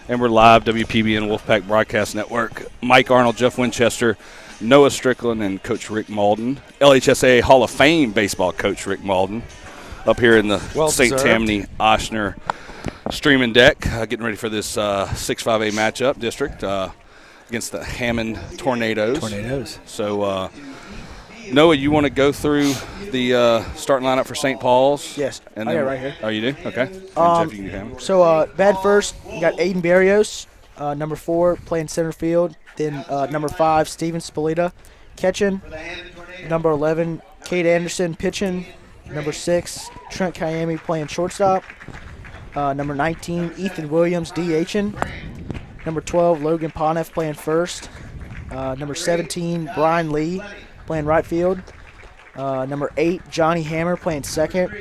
And we're live, WPBN Wolfpack Broadcast Network. Mike Arnold, Jeff Winchester, Noah Strickland, and Coach Rick Malden. LHSA Hall of Fame baseball coach Rick Malden up here in the St. Tammany Ochsner streaming deck, getting ready for this 6-5A matchup district against the Hammond Tornadoes. So, Noah, you want to go through the starting lineup for St. Paul's? Yes, And I got then, it right here. Oh, you do? Okay. And Jeff, you can do Hammond. So, bat first, you got Aiden Barrios, number 4, playing center field. Then number 5, Steven Spalita, catching. Number 11, Kate Anderson, pitching. Number 6, Trent Kayemi, playing shortstop. Number 19, Ethan Williams, DHing. Number 12, Logan Pontiff, playing first. Number 17, Brian Lee, playing right field. Number 8, Johnny Hammer, playing second.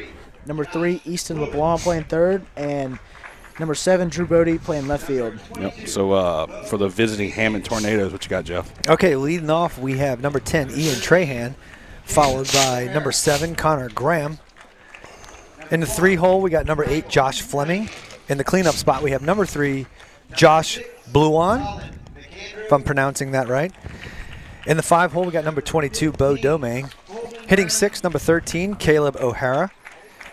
Number 3, Easton Leblanc, playing third. And number 7, Drew Bodie, playing left field. Yep. So for the visiting Hammond Tornadoes, what you got, Jeff? Okay, leading off, we have number 10, Ian Trahan, followed by number 7, Conor Graham. In the 3 hole, we got number 8, Josh Fleming. In the cleanup spot, we have number 3, Josh Bluon, if I'm pronouncing that right. In the 5 hole, we got number 22, Bo Domingue. Hitting 6, number 13, Caleb O'Hara.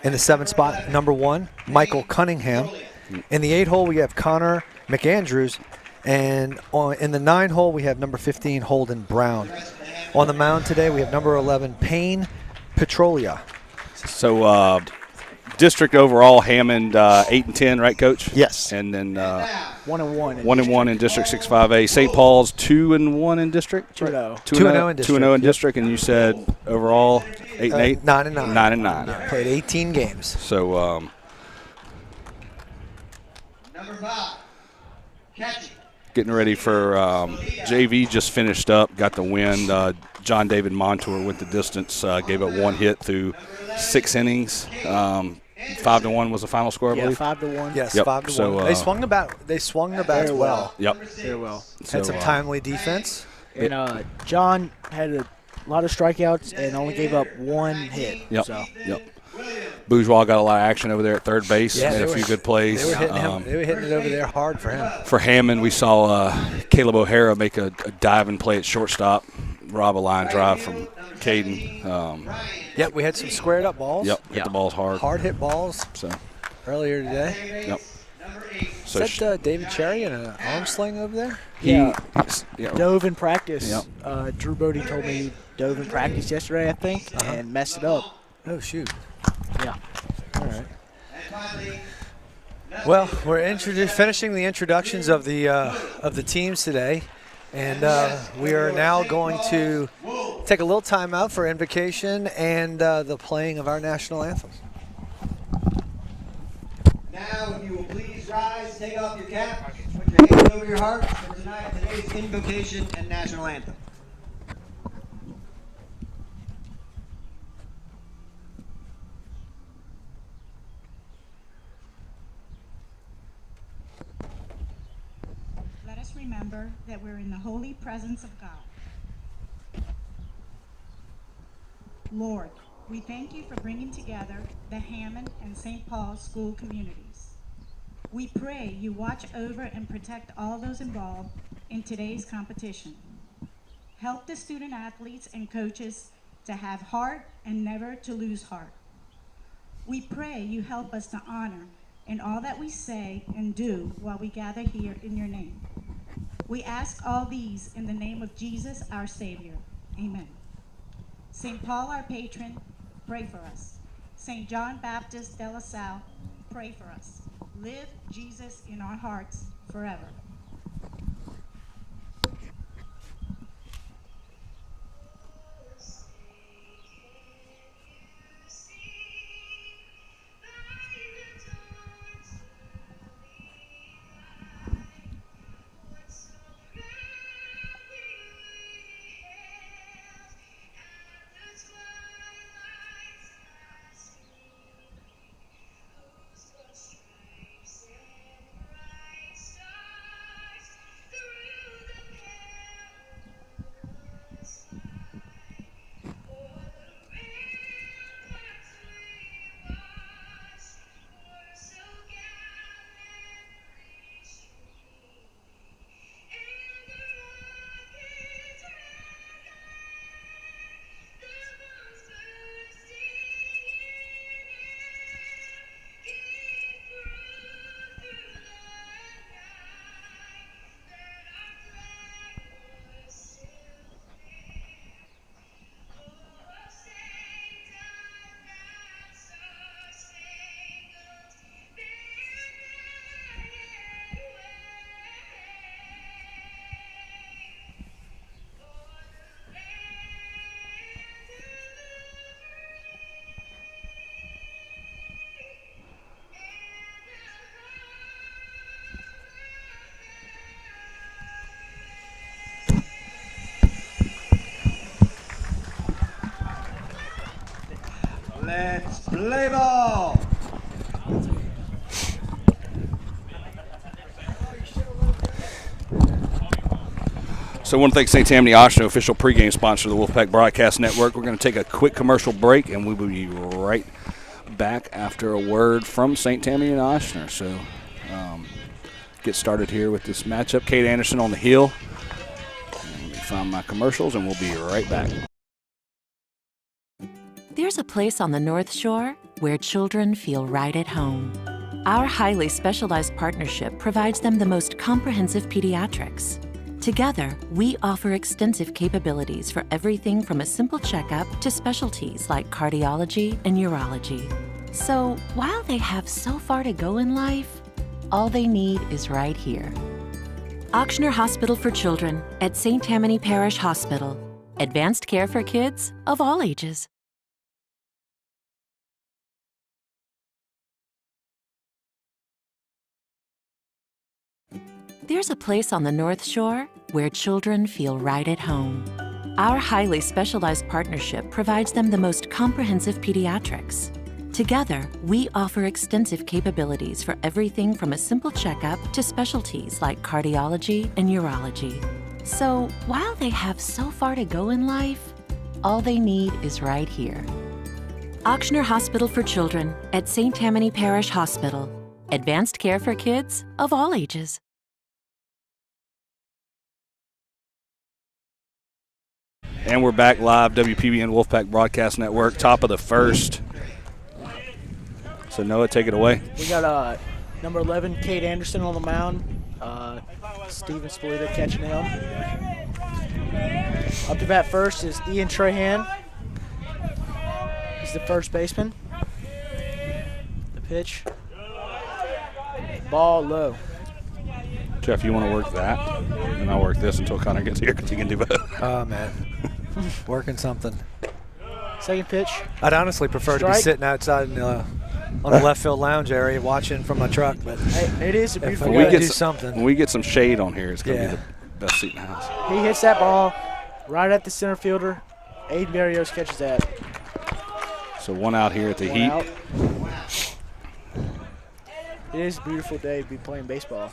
In the 7 spot, number 1, Michael Cunningham. In the 8 hole, we have Connor McAndrews. And in the 9 hole, we have number 15, Holden Brown. On the mound today, we have number 11, Payne Petrolia. So district overall, Hammond 8-10, right, Coach? Yes. And then 1-1. 1-1 in District 6-5A. St. Paul's 2-1 in District. 2-0. 2-0 in District. 2-0 in District, and you said overall 8-8. 9-9. 9-9. Yeah, played 18 games. So Number 5, catching. getting ready for JV. Just finished up, got the win. John David Montour went the distance, gave up 1 hit through 6 innings. 5-1 was the final score, I Yeah, believe. 5-1. Yes, Yep. 5-1. So, They swung the bat Very well. Yep. Very well. So, Had some timely defense. And John had a lot of strikeouts and only gave up 1 hit. Yep. So. Yep. Bourgeois got a lot of action over there at third base. Yeah, Made a few good plays. They were hitting it over there hard for him. For Hammond, we saw Caleb O'Hara make a diving play at shortstop, rob a line drive from Caden. Yep, we had some squared up balls. Yep, hit the balls hard. Hard hit balls So, earlier today. yep. So Is that David Cherry in an arm sling over there? Yeah. Yeah. Dove in practice. Yep. Drew Bodie told me he dove in practice yesterday, I think, and messed it up. Oh, shoot. Yeah. All right. Well, we're finishing the introductions of the teams today, and we are now going to take a little time out for invocation and the playing of our national anthem. Now, if you will please rise, take off your cap, put your hands over your heart for today's invocation and national anthem. Let us remember that we're in the holy presence of God. Lord, we thank you for bringing together the Hammond and St. Paul's school communities. We pray you watch over and protect all those involved in today's competition. Help the student athletes and coaches to have heart and never to lose heart. We pray you help us to honor in all that we say and do while we gather here in your name. We ask all these in the name of Jesus, our Savior. Amen. St. Paul, our patron, pray for us. St. John Baptist de La Salle, pray for us. Live Jesus in our hearts forever. So I want to thank St. Tammany Oshner, official pregame sponsor of the Wolfpack Broadcast Network. We're going to take a quick commercial break, and we will be right back after a word from St. Tammany and Oshner. So get started here with this matchup. Kate Anderson on the heel. Let me find my commercials, and we'll be right back. There's a place on the North Shore where children feel right at home. Our highly specialized partnership provides them the most comprehensive pediatrics. Together, we offer extensive capabilities for everything from a simple checkup to specialties like cardiology and urology. So, while they have so far to go in life, all they need is right here. Ochsner Hospital for Children at St. Tammany Parish Hospital. Advanced care for kids of all ages. There's a place on the North Shore where children feel right at home. Our highly specialized partnership provides them the most comprehensive pediatrics. Together, we offer extensive capabilities for everything from a simple checkup to specialties like cardiology and urology. So, while they have so far to go in life, all they need is right here. Ochsner Hospital for Children at St. Tammany Parish Hospital. Advanced care for kids of all ages. And we're back live, WPBN Wolfpack Broadcast Network, top of the first. So Noah, take it away. We got number 11, Kate Anderson on the mound. Steven Spolita catching him. Up to bat first is Ian Trahan. He's the first baseman. The pitch. Ball low. Jeff, you want to work that? And I'll work this until Connor gets here because he can do both. Oh, man. Working something. Second pitch. I'd honestly prefer to be sitting outside in on the left field lounge area watching from my truck, but hey, it is a beautiful if day. we do something. When we get some shade on here, it's going to be the best seat in the house. He hits that ball right at the center fielder. Aiden Barrios catches that. So one out here at the Heat. Out. It is a beautiful day to be playing baseball.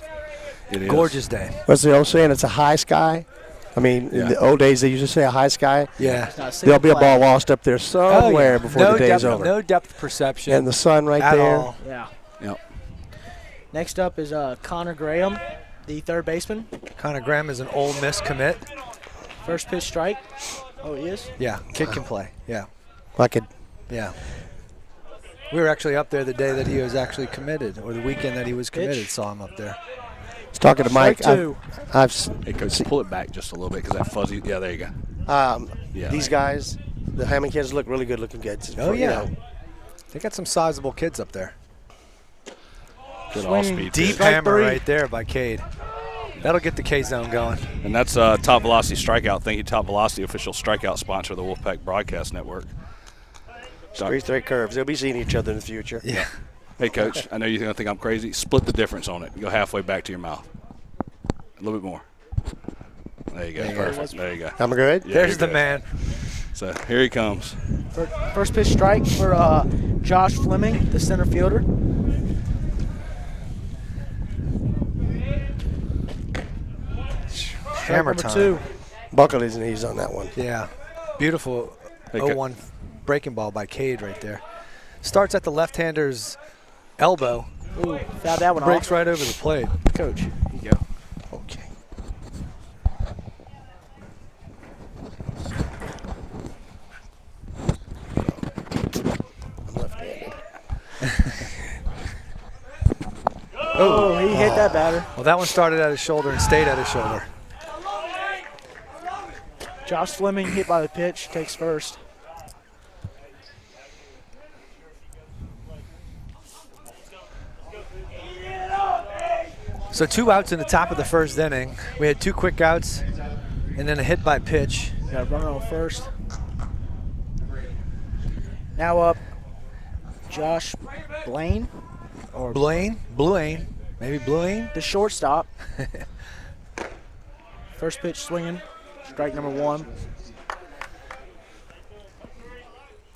It is. Gorgeous day. What's the old saying? It's a high sky. I mean, in the old days, they used to say a high sky. Yeah. There'll be a ball lost up there somewhere before the day's over. No depth perception. And the sun right there. All. Yeah. Yep. Next up is Conor Graham, the third baseman. Conor Graham is an Ole Miss commit. First pitch strike. Oh, he is? Yeah, kid can play. Yeah. Yeah. We were actually up there the day that he was actually committed, or the weekend that he was committed. Saw him up there. I was talking to Mike. Hey, Coach, pull it back just a little bit because that fuzzy. Yeah, there you go. These guys, the Hammond kids, look really good looking kids. Oh, yeah. They got some sizable kids up there. Good off-speed. Deep hammer right there by Cade. That'll get the K-zone going. And that's Top Velocity Strikeout. Thank you, Top Velocity, official strikeout sponsor of the Wolfpack Broadcast Network. Straight curves. They'll be seeing each other in the future. Yeah. Hey, Coach, I know you're going to think I'm crazy. Split the difference on it. Go halfway back to your mouth. A little bit more. There you go. Perfect. There you go. I'm good? Yeah, There's the good. man. So here he comes. First pitch strike for Josh Fleming, the center fielder. Hammer number time. 2. Buckled his knees on that one. Yeah. Beautiful Hey, 0-1 breaking ball by Cade right there. Starts at the left-hander's elbow. Ooh, fouled that one Breaks off. right over the plate. Coach. Here you go. Okay. I'm left-handed. Oh, he hit that batter. Well, that one started at his shoulder and stayed at his shoulder. Josh Fleming hit by the pitch, takes first. So 2 outs in the top of the first inning. We had 2 quick outs and then a hit by pitch. Got a runner on first. Now up, Josh Blaine, or Blaine, maybe Blaine. the shortstop. First pitch swinging, strike number 1.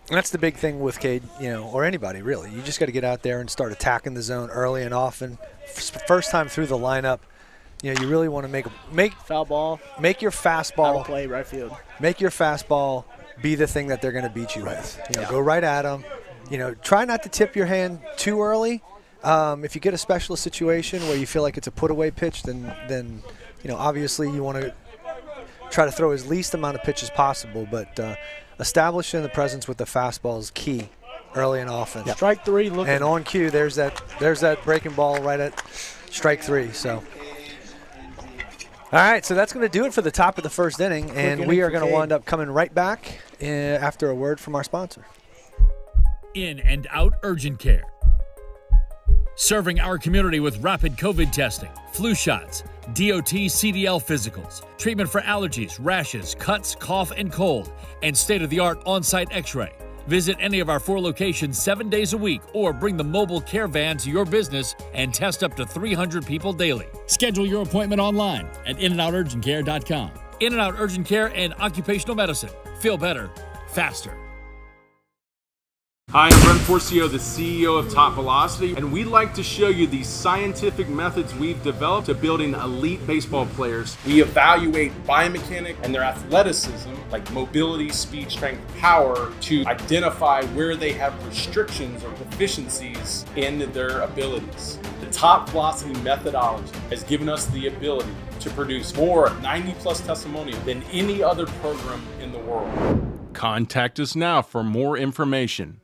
And that's the big thing with Cade, or anybody really. You just got to get out there and start attacking the zone early and often. First time through the lineup, You know, you really want to make Foul ball. Make your fastball Foul play, right field. Make your fastball be the thing that they're going to beat you with. You know, go right at them. You know, try not to tip your hand too early. If you get a specialist situation where you feel like it's a put-away pitch, then you know, obviously you want to try to throw as least amount of pitch as possible. But establishing the presence with the fastball is key early and often. Yep. Strike 3. And on cue, there's that breaking ball right at strike 3. So. All right, so that's going to do it for the top of the first inning, and we are going to wind up coming right back after a word from our sponsor. In and out urgent care. Serving our community with rapid COVID testing, flu shots, DOT CDL physicals, treatment for allergies, rashes, cuts, cough, and cold, and state-of-the-art on-site x-ray. Visit any of our 4 locations 7 days a week or bring the mobile care van to your business and test up to 300 people daily. Schedule your appointment online at inandouturgentcare.com. In and Out Urgent Care and Occupational Medicine. Feel better, faster. Hi, I'm Brent Forcio, the CEO of Top Velocity, and we'd like to show you the scientific methods we've developed to building elite baseball players. We evaluate biomechanics and their athleticism, like mobility, speed, strength, power, to identify where they have restrictions or deficiencies in their abilities. The Top Velocity methodology has given us the ability to produce more 90-plus testimonials than any other program in the world. Contact us now for more information.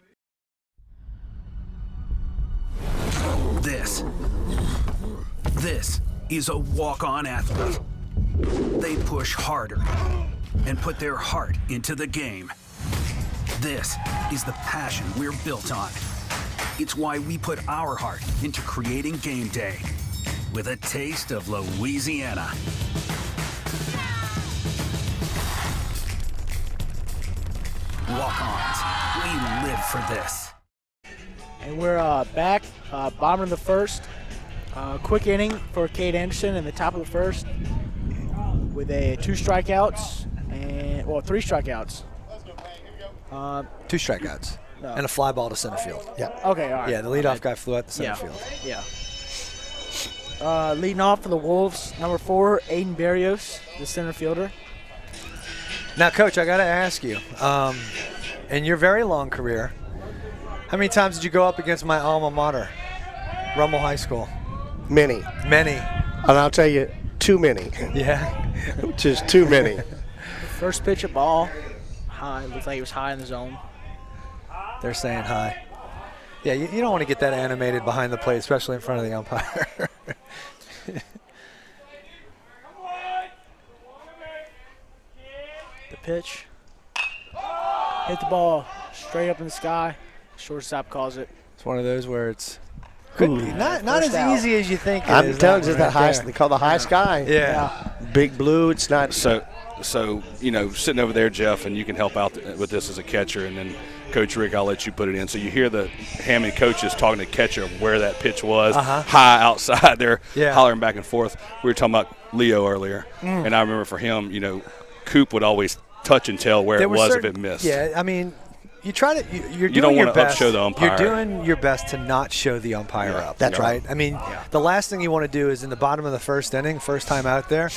This is a walk-on athlete. They push harder and put their heart into the game. This is the passion we're built on. It's why we put our heart into creating game day with a taste of Louisiana. Walk-ons, we live for this. And we're back, bottom of the first. Quick inning for Cade Anderson in the top of the first with 2 strikeouts and 3 strikeouts. 2 strikeouts and a fly ball to center field. Yeah. Okay. All right. Yeah, the leadoff guy flew out to center field. Yeah. Leading off for the Wolves, number 4, Aiden Berrios, the center fielder. Now, Coach, I got to ask you, in your very long career, how many times did you go up against my alma mater, Rummel High School? Many. And I'll tell you, too many. Yeah. Just too many. First pitch of ball, high. Looked like he was high in the zone. They're saying high. Yeah, you don't want to get that animated behind the plate, especially in front of the umpire. The pitch. Hit the ball straight up in the sky. Shortstop calls it. It's one of those where it's not as easy as you think. I'm telling you, that high. They call the high sky. Yeah. Big blue. It's not. So you know, sitting over there, Jeff, and you can help out with this as a catcher, and then Coach Rick, I'll let you put it in. So you hear the Hammond coaches talking to catcher of where that pitch was, high outside there, hollering back and forth. We were talking about Leo earlier, and I remember for him, you know, Coop would always touch and tell where it was if it missed. Yeah, I mean, you try to you don't want to upshow the umpire. You're doing your best to not show the umpire up. That's right. I mean, the last thing you want to do is in the bottom of the first inning, first time out there,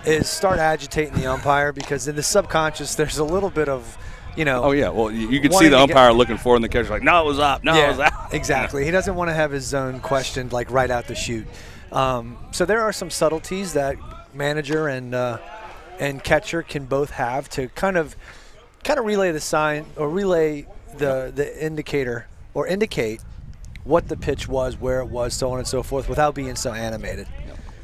is start agitating the umpire, because in the subconscious there's a little bit of, you know. Oh yeah, well you can see the umpire looking for it, and the catcher's like, no, it was up, no, it was out. Exactly. He doesn't want to have his zone questioned like right out the chute. So there are some subtleties that manager and catcher can both have to kind of relay the sign or relay the indicator or indicate what the pitch was, where it was, so on and so forth, without being so animated.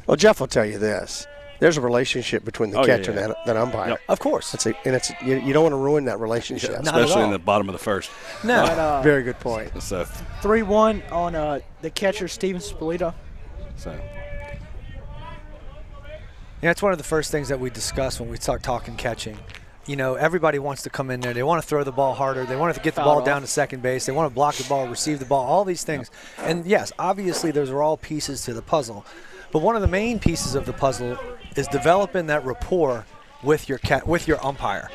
Well, Jeff will tell you this. There's a relationship between the catcher and that umpire. Yep. Of course. You don't want to ruin that relationship. Especially in the bottom of the first. No. But, very good point. So 3-1 on the catcher, Steven Spolita. So. Yeah, it's one of the first things that we discuss when we start talking catching. You know, everybody wants to come in there. They want to throw the ball harder. They want to get the ball down to second base. They want to block the ball, receive the ball, all these things. And, yes, obviously those are all pieces to the puzzle. But one of the main pieces of the puzzle is developing that rapport with your umpire.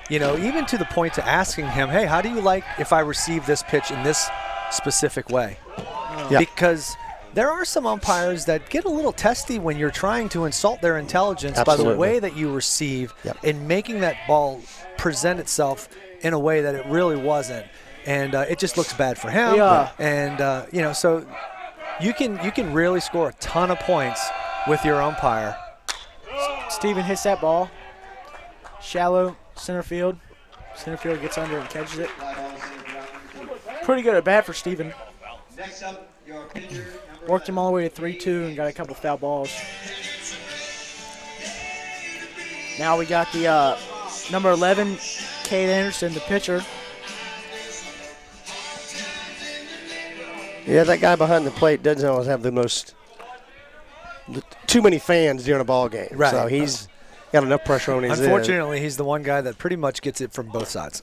You know, even to the point to asking him, hey, how do you like if I receive this pitch in this specific way? Yeah. Because there are some umpires that get a little testy when you're trying to insult their intelligence Absolutely. by the way that you receive and making that ball present itself in a way that it really wasn't. And it just looks bad for him. Yeah. And, you know, so you can really score a ton of points with your umpire. Steven hits that ball. Shallow center field. Center field gets under and catches it. Pretty good at bat for Steven. Next up, your pitcher, Worked him all the way to 3-2 and got a couple foul balls. Now we got the number 11, Cade Anderson, the pitcher. Yeah, that guy behind the plate doesn't always have too many fans during a ball game. Right. So he's got enough pressure on his Unfortunately, he's the one guy that pretty much gets it from both sides.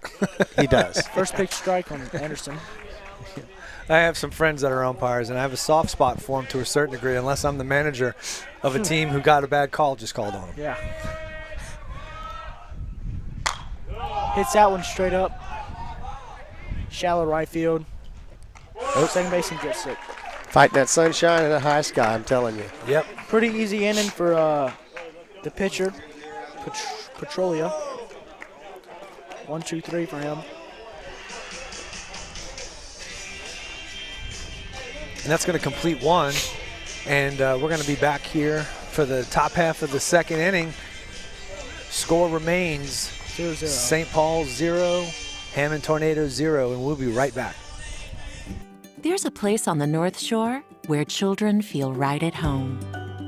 He does. First pitch strike on Anderson. I have some friends that are umpires, and I have a soft spot for them to a certain degree, unless I'm the manager of a team who got a bad call just called on them. Yeah. Hits that one straight up. Shallow right field. Second baseman gets it. Fight that sunshine and that high sky, I'm telling you. Yep. Pretty easy inning for the pitcher, Petrolia. 1, 2, 3 for him. And that's going to complete one. And we're going to be back here for the top half of the second inning. Score remains 0-0. St. Paul 0, Hammond Tornadoes 0, and we'll be right back. There's a place on the North Shore where children feel right at home.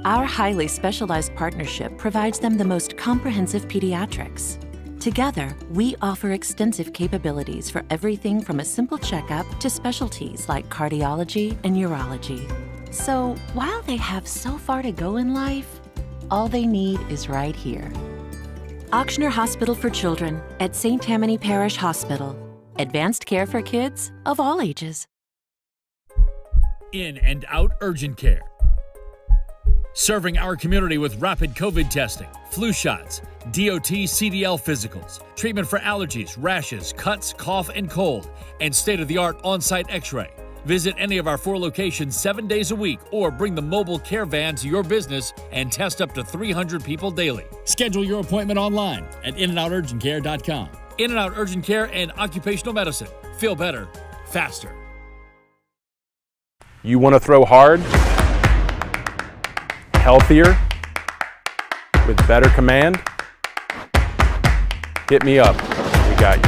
Our highly specialized partnership provides them the most comprehensive pediatrics. Together, we offer extensive capabilities for everything from a simple checkup to specialties like cardiology and urology. So while they have so far to go in life, all they need is right here. Auctioner Hospital for Children at St. Tammany Parish Hospital. Advanced care for kids of all ages. In and out urgent care. Serving our community with rapid COVID testing, flu shots, DOT CDL physicals, treatment for allergies, rashes, cuts, cough, and cold, and state-of-the-art on-site x-ray. Visit any of our 4 locations 7 days a week or bring the mobile care van to your business and test up to 300 people daily. Schedule your appointment online at inandouturgentcare.com. In and Out Urgent Care and Occupational Medicine. Feel better, faster. You want to throw hard, healthier, with better command? Hit me up. We got you.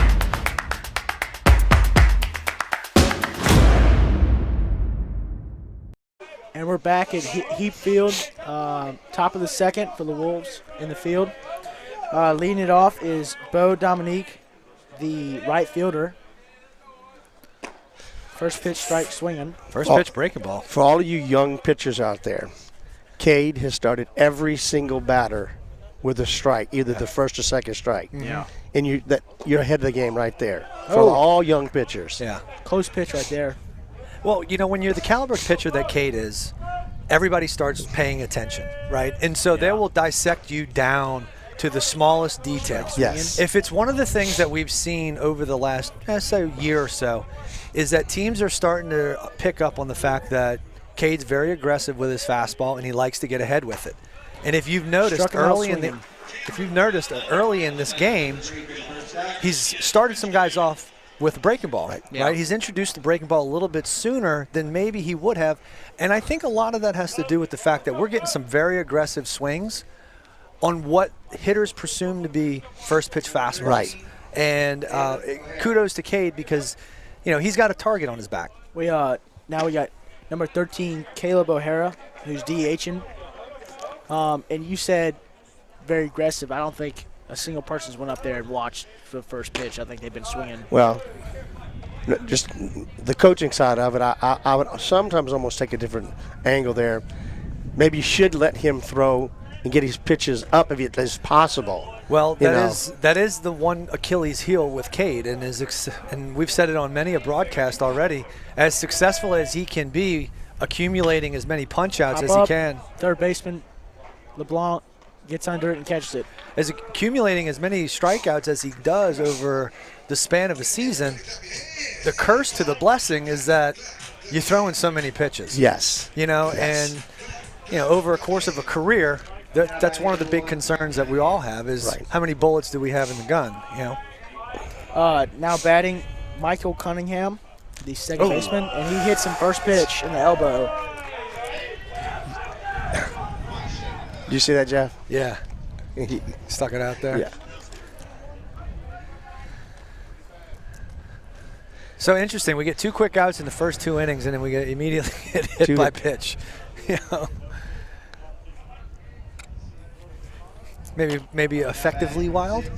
And we're back at Heap Field, top of the second for the Wolves in the field. Leading it off is Bo Dominique, the right fielder. First pitch strike swinging. First pitch breaking ball. For all of you young pitchers out there, Cade has started every single batter with a strike, either the first or second strike. Yeah. And you're ahead of the game right there for all young pitchers. Yeah. Close pitch right there. Well, you know, when you're the caliber pitcher that Cade is, everybody starts paying attention, right? And so they will dissect you down to the smallest details. Yes. If it's one of the things that we've seen over the last, say, year or so, is that teams are starting to pick up on the fact that Cade's very aggressive with his fastball and he likes to get ahead with it. And if you've noticed early in this game, he's started some guys off with the breaking ball, right? He's introduced the breaking ball a little bit sooner than maybe he would have. And I think a lot of that has to do with the fact that we're getting some very aggressive swings on what hitters presume to be first pitch fastballs. Right. And kudos to Cade because, you know, he's got a target on his back. Now we got number 13, Caleb O'Hara, who's DHing. And you said very aggressive. I don't think a single person's went up there and watched the first pitch. I think they've been swinging. Well, just the coaching side of it, I would sometimes almost take a different angle there. Maybe you should let him throw and get his pitches up if it is possible. Well, that is the one Achilles heel with Cade, and we've said it on many a broadcast already. As successful as he can be, accumulating as many punch-outs as he can. Third baseman LeBlanc gets under it and catches it. As accumulating as many strikeouts as he does over the span of a season, the curse to the blessing is that You throw in so many pitches. Yes. And over a course of a career, that's one of the big concerns that we all have is how many bullets do we have in the gun, Now batting, Michael Cunningham, the second baseman, and he hits him first pitch in the elbow. Do you see that, Jeff? Yeah. He stuck it out there. Yeah. So interesting. We get 2 quick outs in the first 2 innings, and then we get immediately hit by pitch. Maybe effectively wild.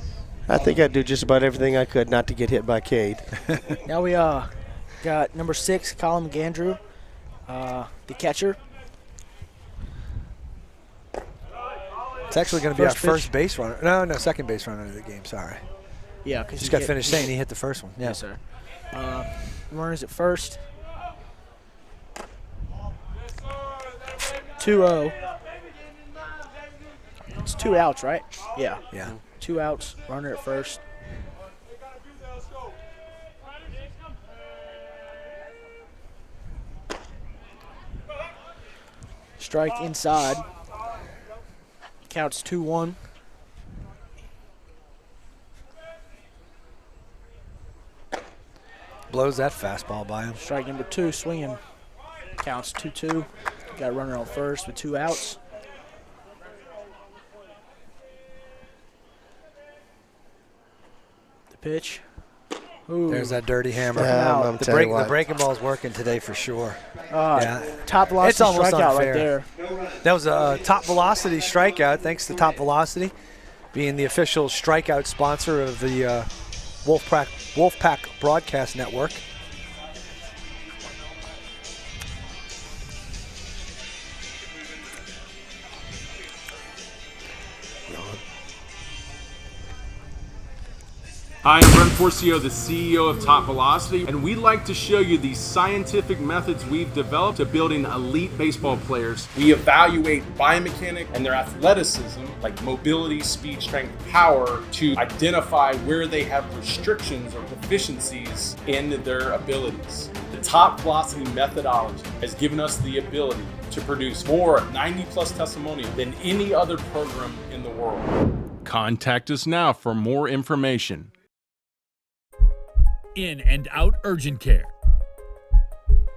I think I'd do just about everything I could not to get hit by Cade. Now we got number 6, Colin McAndrew, the catcher. It's actually going to be our first base runner. No, second base runner of the game. Sorry. Yeah, because just got finished saying he hit the first one. Yeah. Yes, sir. Runners at first. 2-0. It's 2 outs, right? Yeah. 2 outs. Runner at first. Strike inside. Counts 2-1. Blows that fastball by him. Strike number 2, swinging. Counts 2-2. Got a runner on first with 2 outs. The pitch. Ooh. There's that dirty hammer. The breaking ball's working today for sure. Top velocity strikeout right there. That was a top velocity strikeout. Thanks to Top Velocity being the official strikeout sponsor of the Wolfpack Broadcast Network. Hi, I'm Brent Forcio, the CEO of Top Velocity, and we'd like to show you the scientific methods we've developed to building elite baseball players. We evaluate biomechanics and their athleticism, like mobility, speed, strength, power, to identify where they have restrictions or deficiencies in their abilities. The Top Velocity methodology has given us the ability to produce more 90-plus testimonials than any other program in the world. Contact us now for more information. In and out urgent care.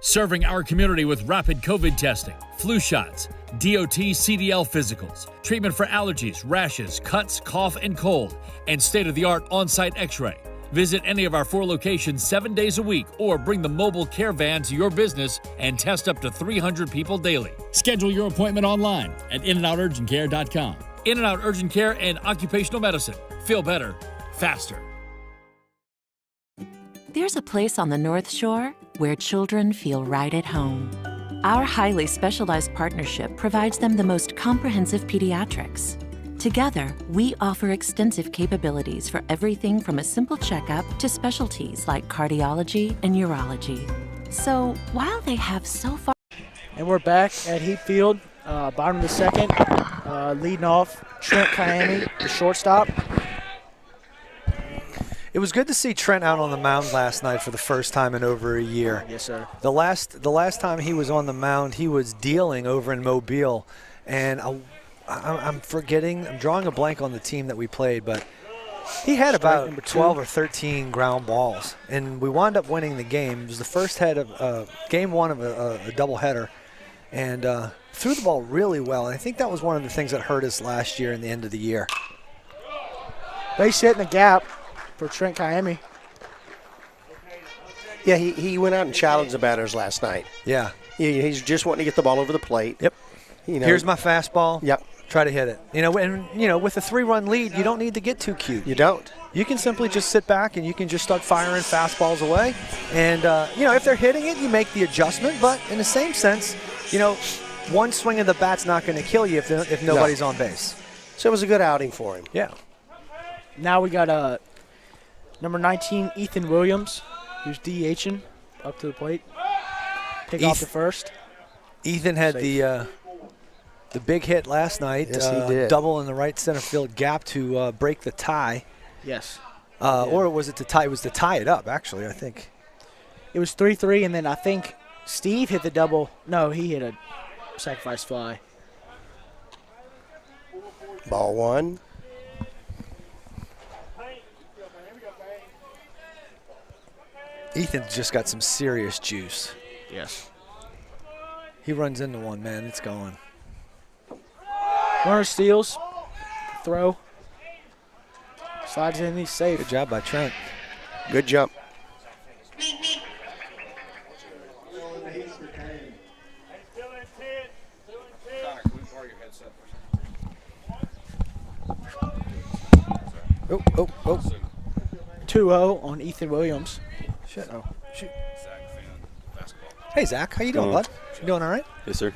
Serving our community with rapid COVID testing, flu shots, DOT CDL physicals, treatment for allergies, rashes, cuts, cough, and cold, and state-of-the-art on-site x-ray. Visit any of our 4 locations 7 days a week or bring the mobile care van to your business and test up to 300 people daily. Schedule your appointment online at inandouturgentcare.com. In and Out Urgent Care and Occupational Medicine. Feel better, faster. There's a place on the North Shore where children feel right at home. Our highly specialized partnership provides them the most comprehensive pediatrics. Together, we offer extensive capabilities for everything from a simple checkup to specialties like cardiology and urology. So, while they have so far... And we're back at Heap Field, bottom of the second, leading off Trent Kiami, the shortstop. It was good to see Trent out on the mound last night for the first time in over a year. Yes, sir. The last time he was on the mound, he was dealing over in Mobile, and I'm drawing a blank on the team that we played, but he had about 12 or 13 ground balls, and we wound up winning the game. It was the first game 1 of a doubleheader, and threw the ball really well. And I think that was one of the things that hurt us last year in the end of the year. Base hit in the gap for Trent Kiami. Yeah, he went out and challenged the batters last night. Yeah. He's just wanting to get the ball over the plate. Yep. Here's my fastball. Yep. Try to hit it. With a 3-run lead, you don't need to get too cute. You don't. You can simply just sit back and you can just start firing fastballs away. And, if they're hitting it, you make the adjustment. But in the same sense, one swing of the bat's not going to kill you if nobody's on base. So it was a good outing for him. Yeah. Now we got number 19, Ethan Williams, who's DHing up to the plate. Pick off the first. Ethan had the big hit last night. Yes, he did. Double in the right center field gap to break the tie. Yes. Or was it to tie? It was to tie it up, actually, I think. It was 3-3, and then I think Steve hit the double. No, he hit a sacrifice fly. Ball one. Ethan's just got some serious juice. Yes. He runs into one, man. It's going. Runner steals. Throw. Slides in. He's safe. Good job by Trent. Good jump. Oh. 2-0 on Ethan Williams. Shit. Oh. Shoot. Hey, Zach. How you doing, bud? You doing all right? Yes, sir.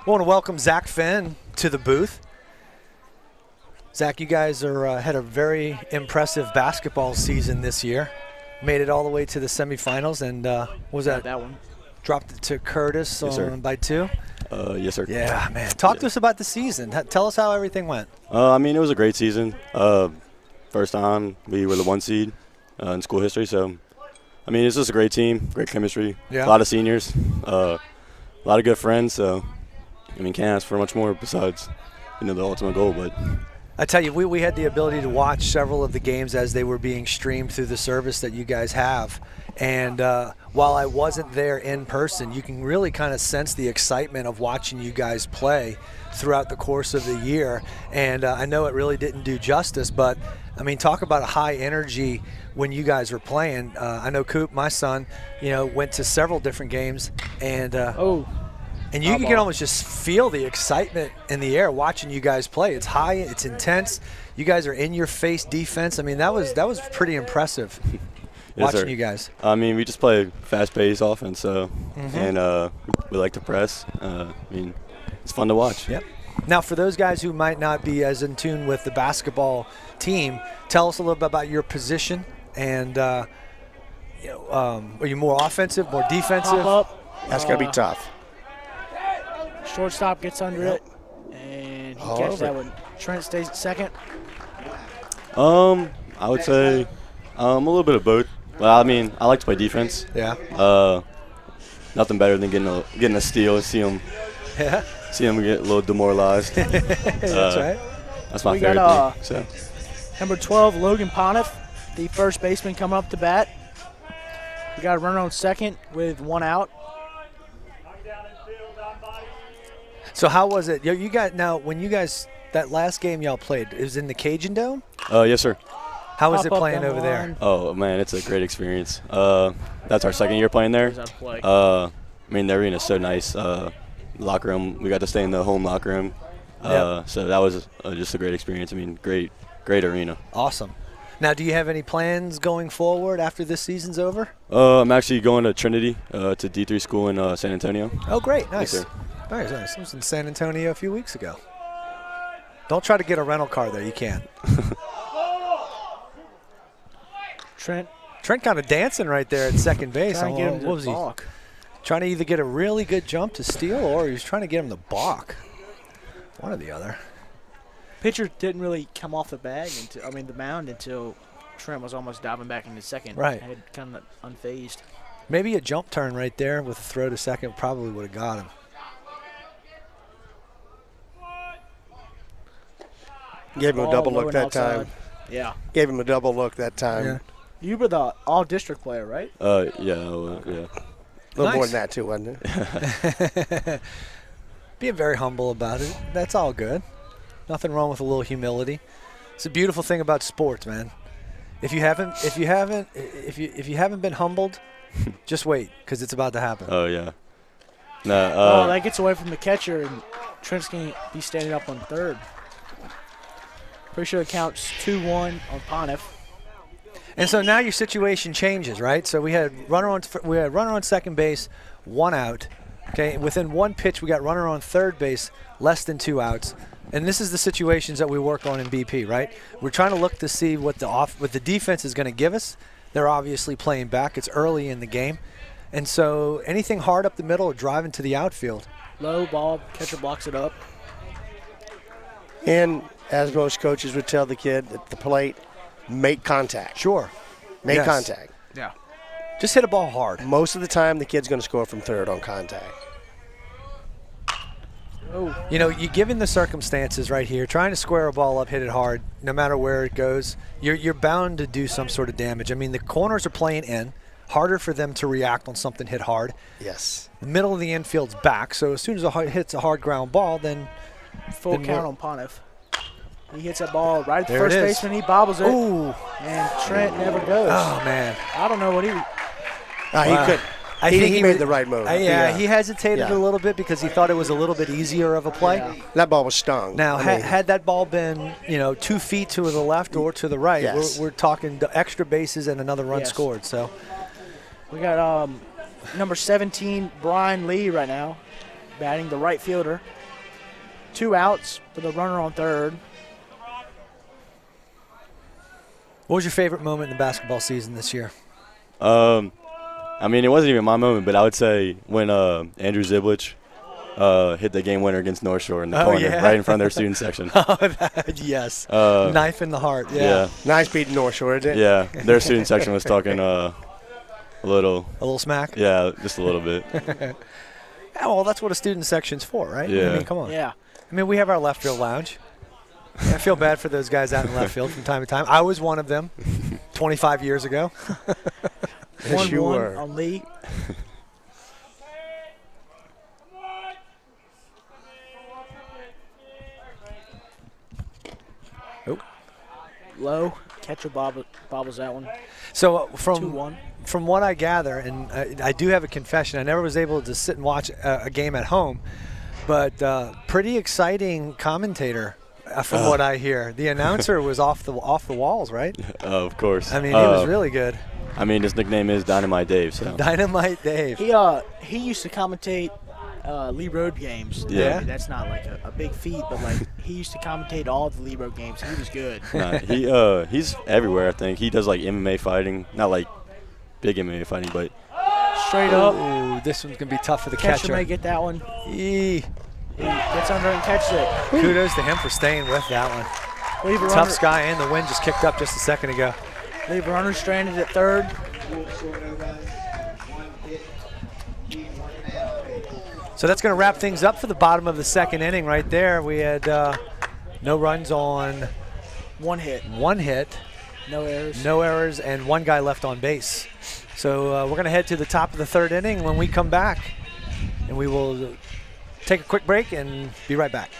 I want to welcome Zach Finn to the booth. Zach, you guys are had a very impressive basketball season this year. Made it all the way to the semifinals, and what was that? That one. Dropped it to Curtis Yes, sir. by 2. Yes, sir. Yeah, man. Talk to us about the season. Tell us how everything went. I mean, it was a great season. First time we were the 1 seed in school history. So, I mean, it's just a great team, great chemistry. Yeah. A lot of seniors, a lot of good friends. So, I mean, can't ask for much more besides, the ultimate goal. But I tell you, we had the ability to watch several of the games as they were being streamed through the service that you guys have. And while I wasn't there in person, you can really kind of sense the excitement of watching you guys play throughout the course of the year. And I know it really didn't do justice, but, I mean, talk about a high energy when you guys were playing. I know Coop, my son, went to several different games. And and you can almost just feel the excitement in the air watching you guys play. It's high, it's intense. You guys are in your face defense. I mean, that was pretty impressive. Yes, watching sir. you guys. I mean, we just play fast-paced offense, so and we like to press. I mean, it's fun to watch. Yep. Now, for those guys who might not be as in tune with the basketball team, tell us a little bit about your position and are you more offensive, more defensive? Pop up. That's going to be tough. Shortstop gets under it, and he catches that one. Trent stays at second. I would say a little bit of both. Well, I mean, I like to play defense. Yeah. Nothing better than getting a steal. See him get a little demoralized. That's right. That's my We favorite got, thing. So. Number 12, Logan Pontiff, the first baseman coming up to bat. We got a runner on second with 1 out. So how was it? You got when you guys that last game y'all played, it was in the Cajun Dome? Yes, sir. How was it Pop up playing down over the there? line. Oh man, it's a great experience. That's our second year playing there. I mean, the arena's so nice. Locker room, we got to stay in the home locker room. So that was just a great experience. I mean, great arena. Awesome. Now, do you have any plans going forward after this season's over? I'm actually going to Trinity, to D3 school in San Antonio. Oh, great. Nice. Yes, sir. Nice. I was in San Antonio a few weeks ago. Don't try to get a rental car there. You can't. Trent kind of dancing right there at second base. trying to get him to what was balk. he? Trying to either get a really good jump to steal or he was trying to get him to balk. One or the other. Pitcher didn't really come off the mound until Trent was almost diving back into second. Right. Had kind of unfazed. Maybe a jump turn right there with a throw to second probably would have got him. Gave him a double look that time. Yeah. Gave him a double look that time. Yeah. You were the all-district player, right? Yeah. A little more than that, too, wasn't it? Being very humble about it. That's all good. Nothing wrong with a little humility. It's a beautiful thing about sports, man. If you haven't been humbled, just wait, because it's about to happen. Oh yeah. No. That gets away from the catcher, and Trent's going to be standing up on third. Pretty sure it counts 2-1 on Pontiff. And so now your situation changes, right? So we had runner on second base, 1 out. Okay, within 1 pitch, we got runner on third base, less than 2 outs. And this is the situations that we work on in BP, right? We're trying to look to see what the defense is going to give us. They're obviously playing back. It's early in the game. And so anything hard up the middle or driving to the outfield. Low ball, catcher blocks it up. And as most coaches would tell the kid at the plate, make contact. Sure. Make Yes. contact. Yeah. Just hit a ball hard. Most of the time, the kid's going to score from third on contact. Oh. You know, you given the circumstances right here, trying to square a ball up, hit it hard, no matter where it goes, you're bound to do some sort of damage. I mean, the corners are playing in, harder for them to react on something hit hard. Yes. The middle of the infield's back, so as soon as it hits a hard ground ball, then full count on Pontiff. He hits that ball right at the There first it is. baseman. He bobbles it. Ooh. And Trent never goes. Oh, man. I don't know what he. He could. I think he made the right move. He hesitated a little bit because he thought it was a little bit easier of a play. Yeah. That ball was stung. Now, had that ball been, 2 feet to the left or to the right, Yes. we're talking the extra bases and another run scored. So We got number 17, Brian Lee, right now, batting the right fielder. 2 outs with a runner on third. what was your favorite moment in the basketball season this year? I mean, it wasn't even my moment, but I would say when Andrew Ziblich hit the game winner against North Shore in the corner, right in front of their student section. Yes. Knife in the heart. Yeah. Nice beating North Shore, isn't it? Yeah. Their student section was talking a little smack? Yeah, just a little bit. Yeah, well, that's what a student section's for, right? Yeah. I mean, come on. Yeah. I mean, we have our left field lounge. I feel bad for those guys out in left field from time to time. I was one of them 25 years ago. Yes, you 1-1 were. on Lee. Low. Catcher bobbles that one. So 2-1. From what I gather, and I do have a confession, I never was able to sit and watch a game at home, but pretty exciting commentator from what I hear. The announcer was off the walls, right? Of course. I mean, he was really good. I mean, his nickname is Dynamite Dave. So. Dynamite Dave. He used to commentate Lee Road games. Yeah. I mean, that's not like a big feat, but like he used to commentate all of the Lee Road games. He was good. He's everywhere. I think he does like MMA fighting, not like big MMA fighting, but straight up. Ooh, this one's gonna be tough for the Catcher catcher. may get that one. He gets under and catches it. Kudos to him for staying with that one. Leave a Tough runner, sky and the wind just kicked up just a second ago. leave a runner stranded at third. So that's going to wrap things up for the bottom of the second inning right there. We had no runs on 1 hit. 1 hit. No errors. No errors and 1 guy left on base. So we're going to head to the top of the third inning when we come back. And we will take a quick break and be right back.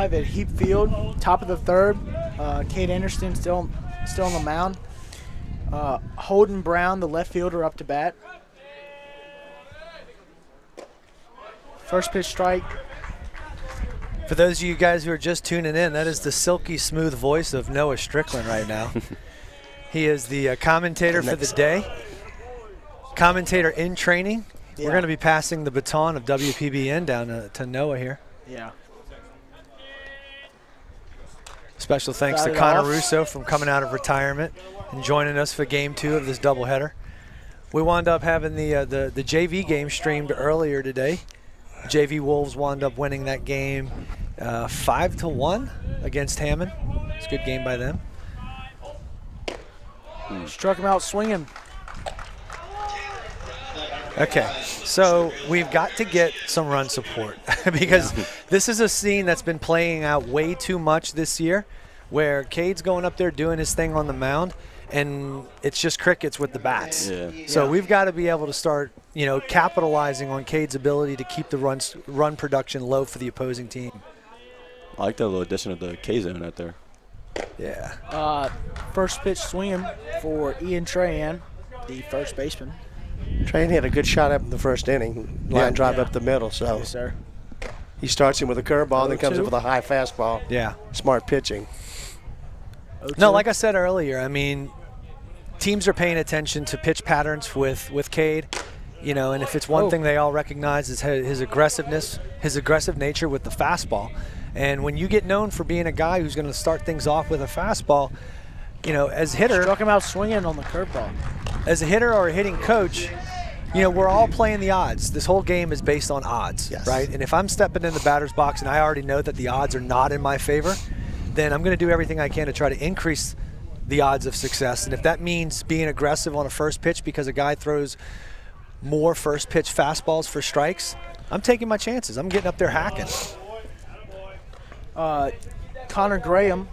At Heap Field, top of the third. Kate Anderson still on the mound. Holden Brown, the left fielder, up to bat. First pitch strike. For those of you guys who are just tuning in, that is the silky smooth voice of Noah Strickland right now. He is the commentator for the day. Commentator in training. Yeah. We're going to be passing the baton of WPBN down to Noah here. Yeah. Special thanks to Connor Russo from coming out of retirement and joining us for Game 2 of this doubleheader. We wound up having the JV game streamed earlier today. JV Wolves wound up winning that game 5-1 against Hammond. It's a good game by them. Struck him out swinging. Okay, so we've got to get some run support because this is a scene that's been playing out way too much this year where Cade's going up there doing his thing on the mound and it's just crickets with the bats. Yeah. So we've got to be able to start capitalizing on Cade's ability to keep the run production low for the opposing team. I like that little addition of the K-zone out there. Yeah. First pitch swinging for Ian Trahan, the first baseman. Trahan had a good shot up in the first inning. Line drive up the middle. So Yes, sir. he starts him with a curveball, then comes in with a high fastball. Yeah. Smart pitching. No, like I said earlier, I mean, teams are paying attention to pitch patterns with Cade, and if it's one thing they all recognize is his aggressiveness, his aggressive nature with the fastball. And when you get known for being a guy who's going to start things off with a fastball, as hitter, Struck him out swinging on the curveball. as a hitter or a hitting coach, we're all playing the odds. This whole game is based on odds, right? And if I'm stepping in the batter's box and I already know that the odds are not in my favor, then I'm going to do everything I can to try to increase the odds of success. And if that means being aggressive on a first pitch because a guy throws more first pitch fastballs for strikes, I'm taking my chances. I'm getting up there hacking. Conor Graham,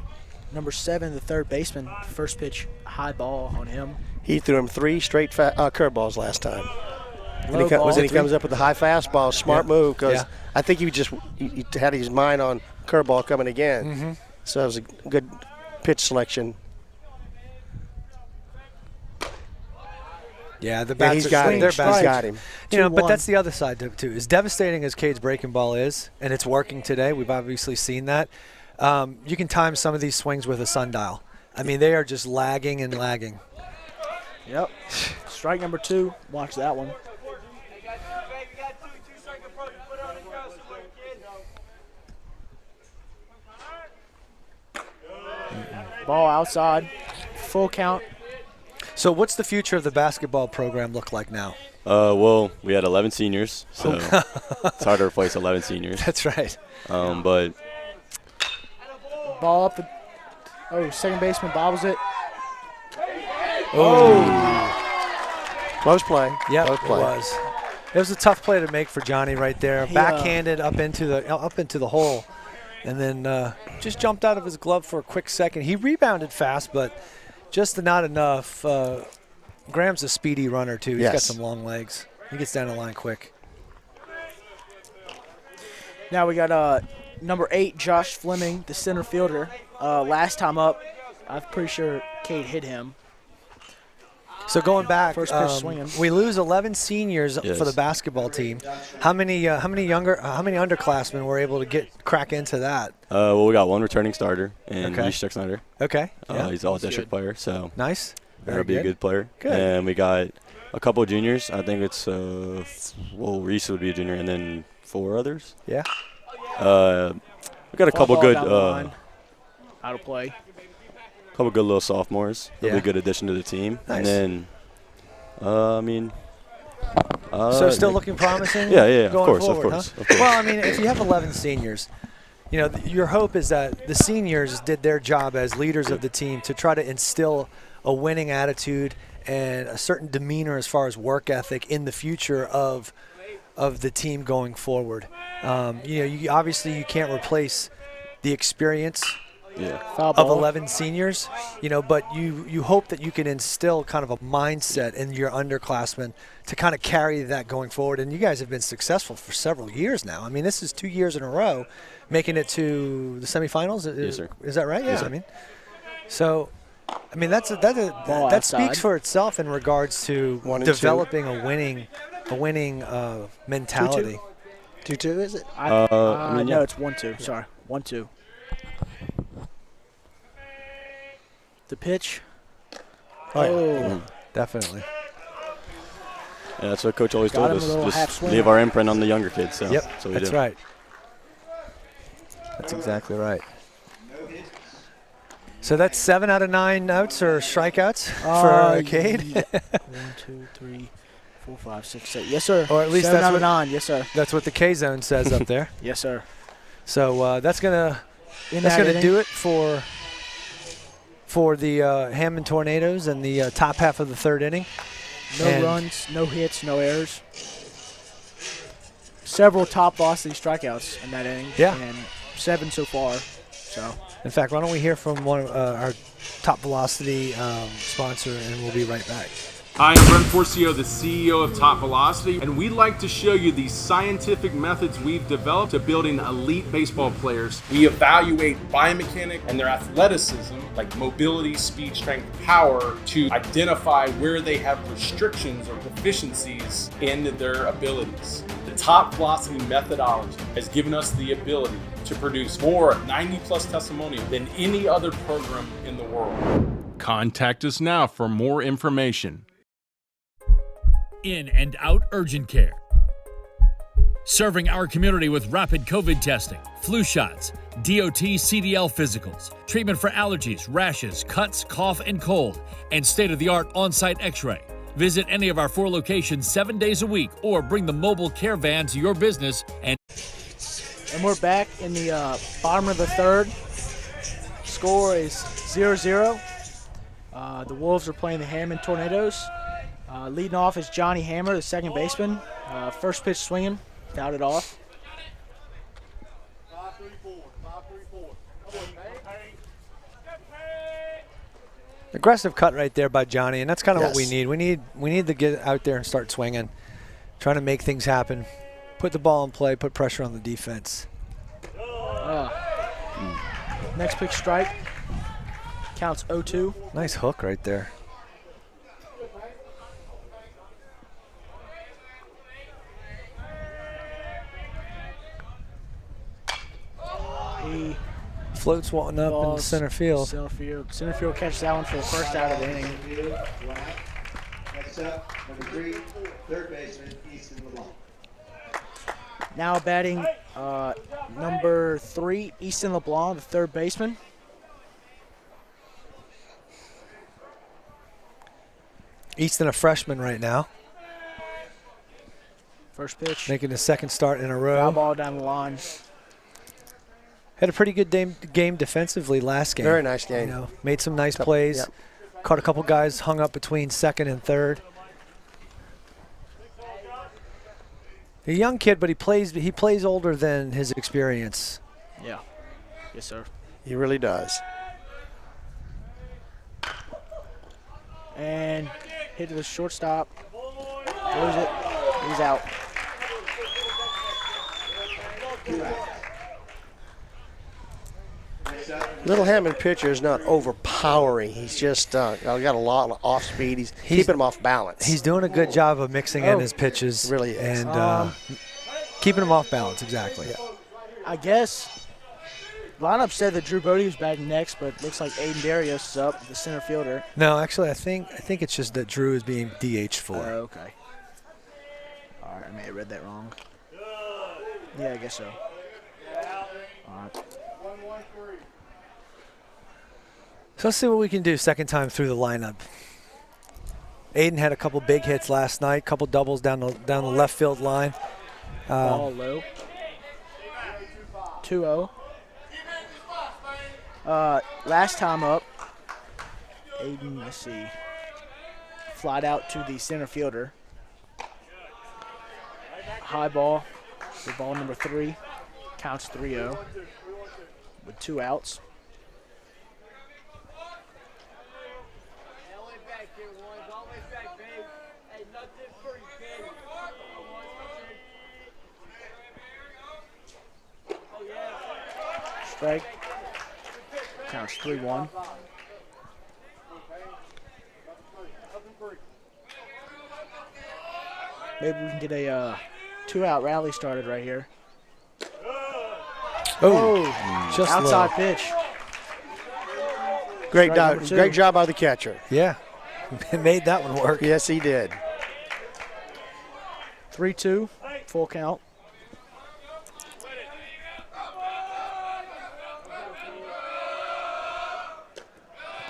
number 7, the third baseman, first pitch high ball on him. He threw him 3 straight curveballs last time. Low ball, Then he comes up with the high fastball. Smart move, because I think he had his mind on curveball coming again. So it was a good pitch selection. Yeah, the bats he's got him. They're He's got him. But that's the other side too. As devastating as Cade's breaking ball is, and it's working today, we've obviously seen that. You can time some of these swings with a sundial. I mean, they are just lagging and lagging. Yep. Strike number 2. Watch that one. Ball outside. Full count. So what's the future of the basketball program look like now? Well, we had 11 seniors, so it's hard to replace 11 seniors. That's right. But Ball up. Second baseman bobbles it. Close play. Yeah, Close play. It was. It was a tough play to make for Johnny right there. Backhanded up into the hole, and then just jumped out of his glove for a quick second. He rebounded fast, but just not enough. Graham's a speedy runner too. He's got some long legs. He gets down the line quick. Now we got number 8, Josh Fleming, the center fielder. Last time up, I'm pretty sure Cade hit him. So going back, First pitch swinging. we lose 11 seniors for the basketball team. How many underclassmen were able to crack into that? Well, we got one returning starter, and Easton Leblanc. Okay. He's all district player, so nice. That'll be a good player. Good. And we got a couple of juniors. I think it's Reese would be a junior, and then 4 others. Yeah. We got a couple good out of play. Couple good little sophomores. They'll be a good addition to the team. Nice. And then, so still looking promising? Yeah, of going course. Huh? Well, I mean, if you have 11 seniors, your hope is that the seniors did their job as leaders of the team to try to instill a winning attitude and a certain demeanor as far as work ethic in the future of the team going forward. Obviously you can't replace the experience of 11 seniors, but you hope that you can instill kind of a mindset in your underclassmen to kind of carry that going forward. And you guys have been successful for several years now. I mean, this is 2 years in a row making it to the semifinals. Yes, sir. Is that right? Yeah, yes, sir. That speaks for itself in regards to developing a winning mentality. 2-2, is it? No, it's 1-2. Sorry, 1-2. The pitch. Definitely. Yeah, that's what Coach always told us. Just swing. leave our imprint on the younger kids. So, yep, so that's right. That's exactly right. So that's 7 out of 9 outs or strikeouts for Cade. 1, 2, 3, 4, 5, 6, 7. Yes, sir. Or at least 7 that's out of 9. Yes, sir. That's what the K zone says up there. Yes, sir. So that's gonna do it for the Hammond Tornadoes in the top half of the 3rd inning. No runs, no hits, no errors. Several top velocity strikeouts in that inning. Yeah. And 7 so far. So. In fact, why don't we hear from one of our top velocity sponsor, and we'll be right back. Hi, I'm Brent Forcio, the CEO of Top Velocity, and we'd like to show you the scientific methods we've developed to building elite baseball players. We evaluate biomechanics and their athleticism, like mobility, speed, strength, power, to identify where they have restrictions or deficiencies in their abilities. The Top Velocity methodology has given us the ability to produce more 90-plus testimonials than any other program in the world. Contact us now for more information. In and out urgent care. Serving our community with rapid COVID testing, flu shots, DOT CDL physicals, treatment for allergies, rashes, cuts, cough, and cold, and state-of-the-art on-site x-ray. Visit any of our 4 locations 7 days a week or bring the mobile care van to your business. And we're back in the bottom of the 3rd. Score is 0-0. The Wolves are playing the Hammond Tornadoes. Leading off is Johnny Hammer, the second baseman. First pitch swinging, fouled it off. Aggressive cut right there by Johnny, and that's kind of what we need. We need to get out there and start swinging, trying to make things happen, put the ball in play, put pressure on the defense. Next pitch strike. Counts 0-2. Nice hook right there. He floats one up in the center field. Center field catches that one for the first out of the inning. Next up, number 3, third baseman, Easton Leblanc. Now batting number 3, Easton Leblanc, the third baseman. Easton, a freshman right now. First pitch. Making his second start in a row. Foul ball down the line. Had a pretty good game defensively last game. Very nice game. You know, made some nice plays. Yep. Caught a couple guys hung up between second and third. A young kid, but he plays older than his experience. Yeah. Yes, sir. He really does. And hit to the shortstop. Throws it. He's out. Little Hammond pitcher is not overpowering. He's just got a lot of off speed. He's keeping him off balance. He's doing a good job of mixing in his pitches. Really is. And keeping him off balance, exactly. Yeah. I guess lineup said that Drew Bodie was batting next, but it looks like Aiden Barrios is up, the center fielder. No, actually, I think it's just that Drew is being DH'd for. Okay. All right, I may have read that wrong. Yeah, I guess so. All right. So let's see what we can do second time through the lineup. Aiden had a couple big hits last night, couple doubles down the left field line. Ball low. 2-0. Last time up, Aiden, let's see, flied out to the center fielder. High ball for ball number 3. Counts 3-0 with 2 outs. Strike. Counts 3-1. Maybe we can get a 2-out rally started right here. Just outside low. pitch. Great job by the catcher. Yeah, made that one work. Yes, he did. 3-2, full count.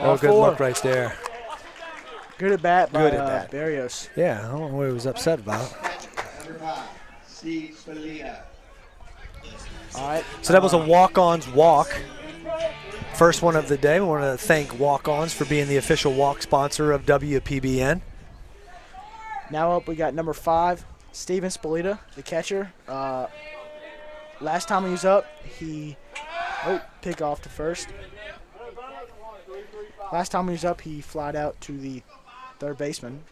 Oh, good look right there. Good at bat by Barrios. Yeah, I don't know what he was upset about. All right. So that was a walk-ons walk. First one of the day. We want to thank walk-ons for being the official walk sponsor of WPBN. Now up, we got number 5, Steven Spolita, the catcher. Last time he was up, he pick off to first. Last time he was up, he flied out to the third baseman.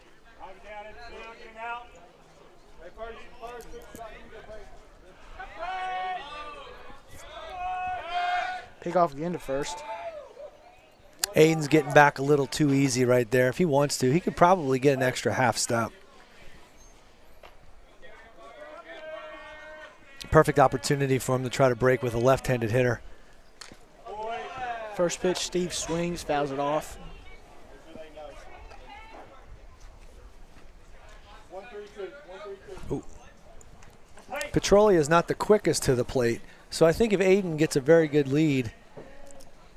Pick off the end of first. Aiden's getting back a little too easy right there. If he wants to, he could probably get an extra half step. Perfect opportunity for him to try to break with a left-handed hitter. First pitch, Steve swings, fouls it off. Ooh. Petroli is not the quickest to the plate, so I think if Aiden gets a very good lead,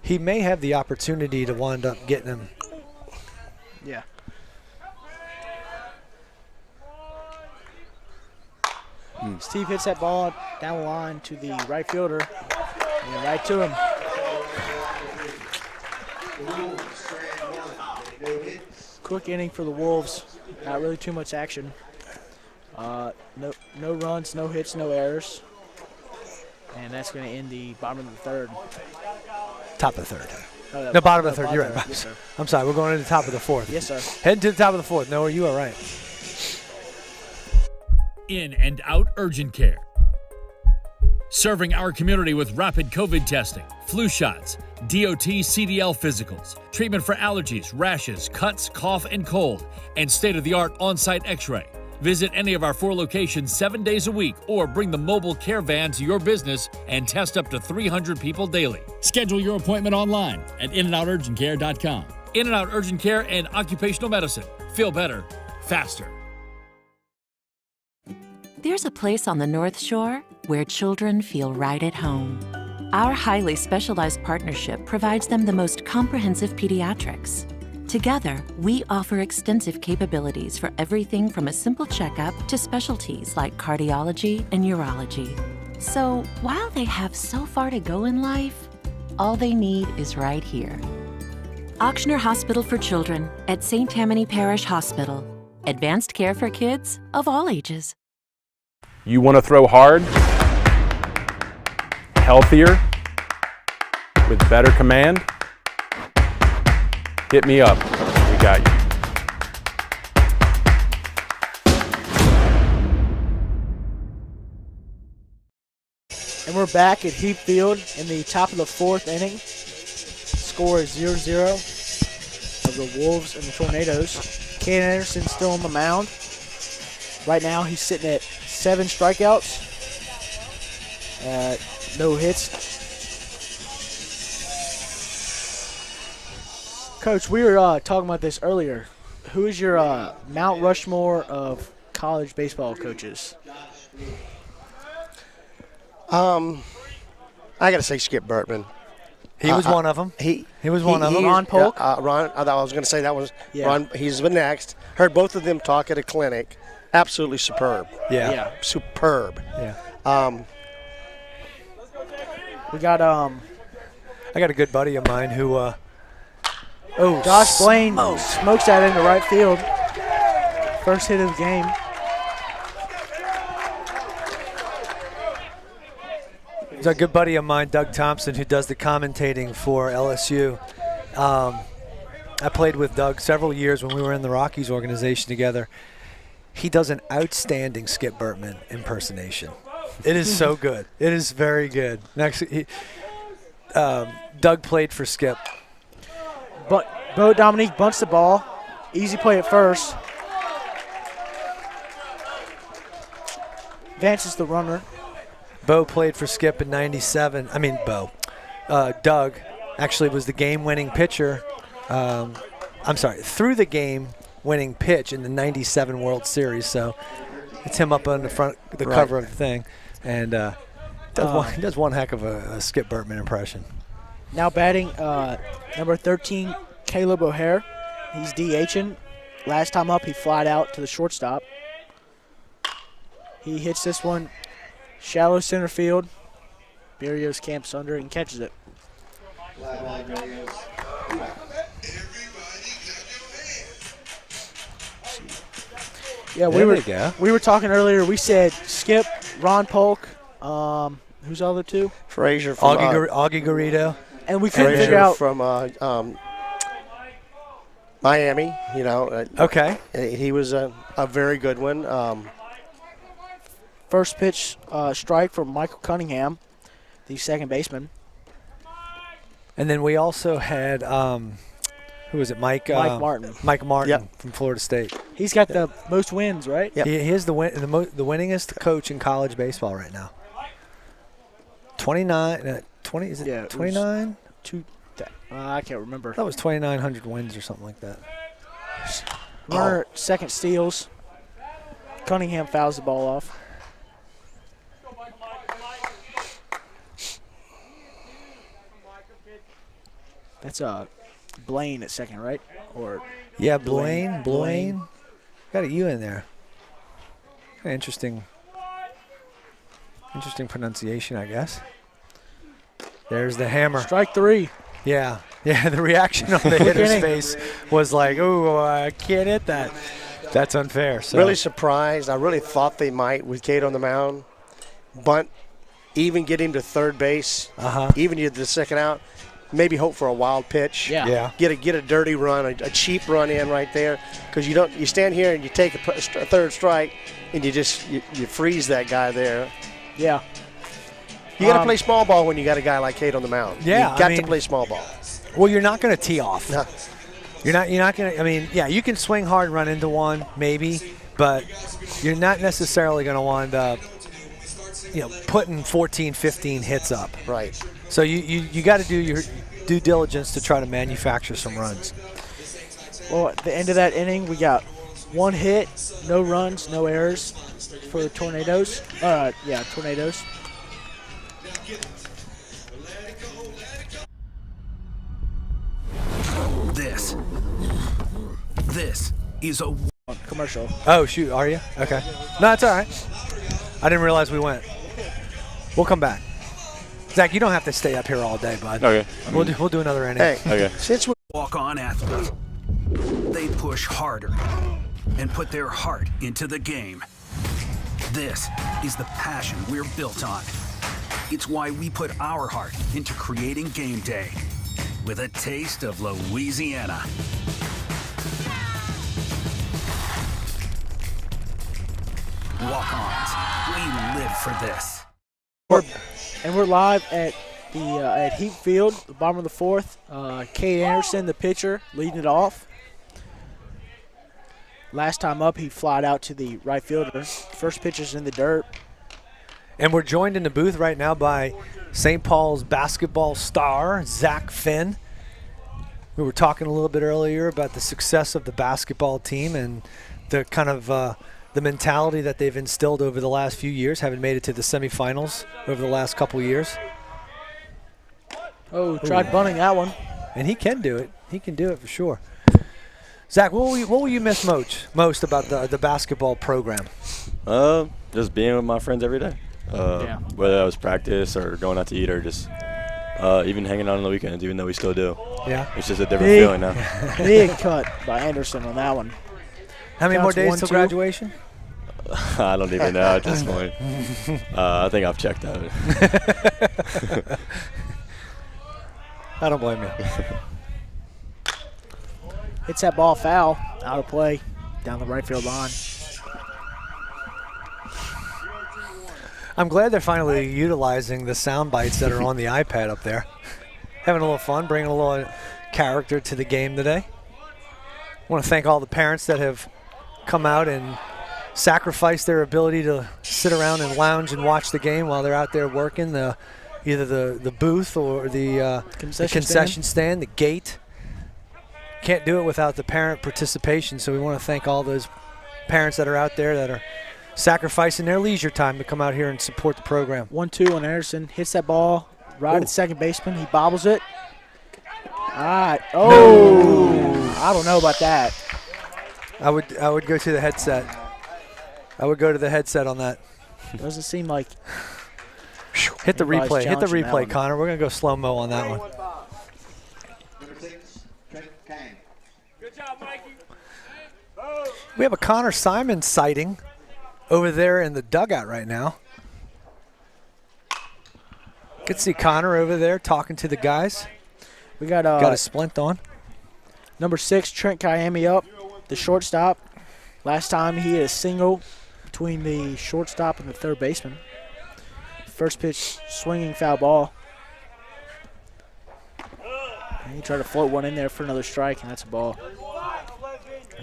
he may have the opportunity to wind up getting him. Yeah. Steve hits that ball down the line to the right fielder and right to him. Quick inning for the Wolves. Not really too much action. No runs, no hits, no errors. And that's going to end the bottom of the third. Top of the third. No, bottom of the third. You're right. Yes, I'm sorry. We're going to the top of the fourth. Yes, sir. Heading to the top of the fourth. No, you are right. In and out urgent care. Serving our community with rapid COVID testing, flu shots, DOT CDL physicals, treatment for allergies, rashes, cuts, cough, and cold, and state-of-the-art on-site x-ray. Visit any of our 4 locations 7 days a week or bring the mobile care van to your business and test up to 300 people daily. Schedule your appointment online at inandouturgentcare.com. In and Out Urgent Care and Occupational Medicine. Feel better, faster. There's a place on the North Shore where children feel right at home. Our highly specialized partnership provides them the most comprehensive pediatrics. Together, we offer extensive capabilities for everything from a simple checkup to specialties like cardiology and urology. So, while they have so far to go in life, all they need is right here. Auctioner Hospital for Children at St. Tammany Parish Hospital. Advanced care for kids of all ages. You want to throw hard, healthier, with better command? Hit me up. We got you. And we're back at Heap Field in the top of the 4th inning. Score is 0-0 of the Wolves and the Tornadoes. Ken Anderson still on the mound. Right now he's sitting at 7 strikeouts. No hits. Coach, we were talking about this earlier. Who is your Mount Rushmore of college baseball coaches? I got to say Skip Bertman. He was one of them. He was one of them. Ron Polk? Ron, I was going to say that was Yeah. Ron. He's the next. Heard both of them talk at a clinic. Absolutely superb. Yeah. Superb. Yeah. We got I got a good buddy of mine who Josh Blaine smokes that into right field. First hit of the game. There's a good buddy of mine, Doug Thompson, who does the commentating for LSU. I played with Doug several years when we were in the Rockies organization together. He does an outstanding Skip Bertman impersonation. It is so good. It is very good. Next, Doug played for Skip. But Bo Dominique bunts the ball. Easy play at first. Advances the runner. Bo played for Skip in '97. Doug actually was the game-winning pitcher. Threw the game-winning pitch in the '97 World Series. So it's him up on the front, the cover of the thing, and he does one heck of a Skip Bertman impression. Now batting number 13, Caleb O'Hare. He's DHing. Last time up, he flied out to the shortstop. He hits this one shallow center field. Berrios camps under it and catches it. Yeah, we were talking earlier. We said Skip, Ron Polk, who's the other two? Frazier from Augie Garrido. And we couldn't figure out from Miami. Okay. He was a very good one. First pitch strike from Michael Cunningham, the second baseman. And then we also had, who was it, Mike Martin. Mike Martin Yep. from Florida State. He's got the most wins, right? Yep. He is the winningest coach in college baseball right now. 29, 20, is it Yeah, it 29? I can't remember. That was 2,900 wins or something like that. Runner, second steals. Cunningham fouls the ball off. That's Blaine at second, right? Or Yeah, Blaine. Got a U in there. Kinda interesting pronunciation, I guess. There's the hammer. strike 3. Yeah, the reaction on the hitter's face was like, oh, I can't hit that. That's unfair. So. Really surprised. I really thought they might with Cade on the mound. Bunt, even get him to third base, even get the second out. Maybe hope for a wild pitch. Yeah. Get a dirty run, a cheap run in right there, because you stand here and you take a third strike and you freeze that guy there. Yeah. You got to play small ball when you got a guy like Cade on the mound. Yeah, you got to play small ball. Well, you're not going to tee off. No. You're not going to. I mean, yeah, you can swing hard and run into one, maybe, but you're not necessarily going to wind up, putting 14, 15 hits up. Right. So you got to do your due diligence to try to manufacture some runs. Well, at the end of that inning, we got 1 hit, no runs, no errors for the Tornadoes. Tornadoes. This is a commercial. Oh, shoot, are you? Okay. No, it's all right. I didn't realize we went. We'll come back. Zach, you don't have to stay up here all day, bud. Okay. We'll do another inning. Hey, Okay. since we walk-on athlete. They push harder and put their heart into the game. This is the passion we're built on. It's why we put our heart into creating game day with a taste of Louisiana. Walk-ons, we live for this. We're live at the at Heap Field, the bottom of the 4th. Cade Anderson, the pitcher, leading it off. Last time up, he flied out to the right fielder. First pitch is in the dirt. And we're joined in the booth right now by St. Paul's basketball star, Zach Finn. We were talking a little bit earlier about the success of the basketball team and the kind of the mentality that they've instilled over the last few years, having made it to the semifinals over the last couple years. Oh, tried bunting that one. And he can do it. He can do it for sure. Zach, what will you miss most about the basketball program? Just being with my friends every day. Whether that was practice or going out to eat or just even hanging out on the weekends, even though we still do. Yeah. It's just a different feeling now. Big cut by Anderson on that one. How many more days 1-2. till graduation? I don't even know at this point. I think I've checked out. I don't blame you. Hits that ball foul, out of play, down the right field line. I'm glad they're finally utilizing the sound bites that are on the iPad up there. Having a little fun, bringing a little character to the game today. I want to thank all the parents that have come out and sacrificed their ability to sit around and lounge and watch the game while they're out there working either the booth or the concession stand, the gate. Can't do it without the parent participation, so we want to thank all those parents that are out there that are sacrificing their leisure time to come out here and support the program. 1-2 on Anderson. Hits that ball right at second baseman. He bobbles it. All right. Oh, I don't know about that. I would go to the headset. I would go to the headset on that. Doesn't seem like. Hit the replay. Hit the challenging that replay, one. Connor. We're going to go slow-mo on that one. We have a Connor Simon sighting over there in the dugout right now. Good to see Connor over there talking to the guys. We got a splint on. Number 6, Trent Kayami up, the shortstop. Last time he hit a single between the shortstop and the third baseman. First pitch, swinging foul ball. He tried to float one in there for another strike, and that's a ball.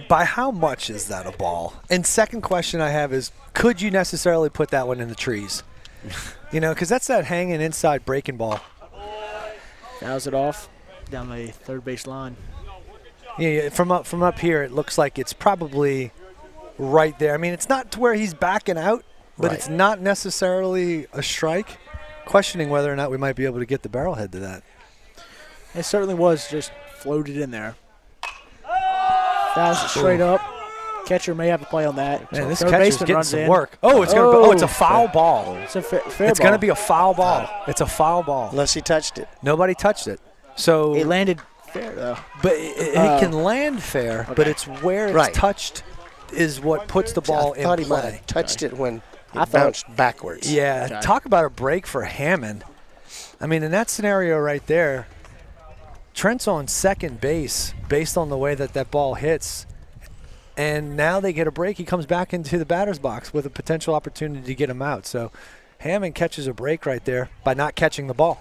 By how much is that a ball? And second question I have is, could you necessarily put that one in the trees? You know, because that's that hanging inside breaking ball. Fouls it off down the third base line. Yeah, from up here, it looks like it's probably right there. I mean, it's not to where he's backing out, but it's not necessarily a strike. Questioning whether or not we might be able to get the barrelhead to that. It certainly was just floated in there. Fouls it straight up. Catcher may have a play on that. Man, So this third catcher's baseman getting runs some in. work. Oh, it's gonna. Oh, it's a foul ball. It's a fair It's ball. going to be a foul ball. It's a foul ball. Unless he touched it. Nobody touched it. So It landed fair, though. But it can land fair, but it's where it's touched is what puts the ball I thought in he might play. have touched it when I it thought- bounced backwards. Yeah, Okay. talk about a break for Hammond. I mean, in that scenario right there, Trent's on second base based on the way that that ball hits. And now they get a break. He comes back into the batter's box with a potential opportunity to get him out. So Hammond catches a break right there by not catching the ball.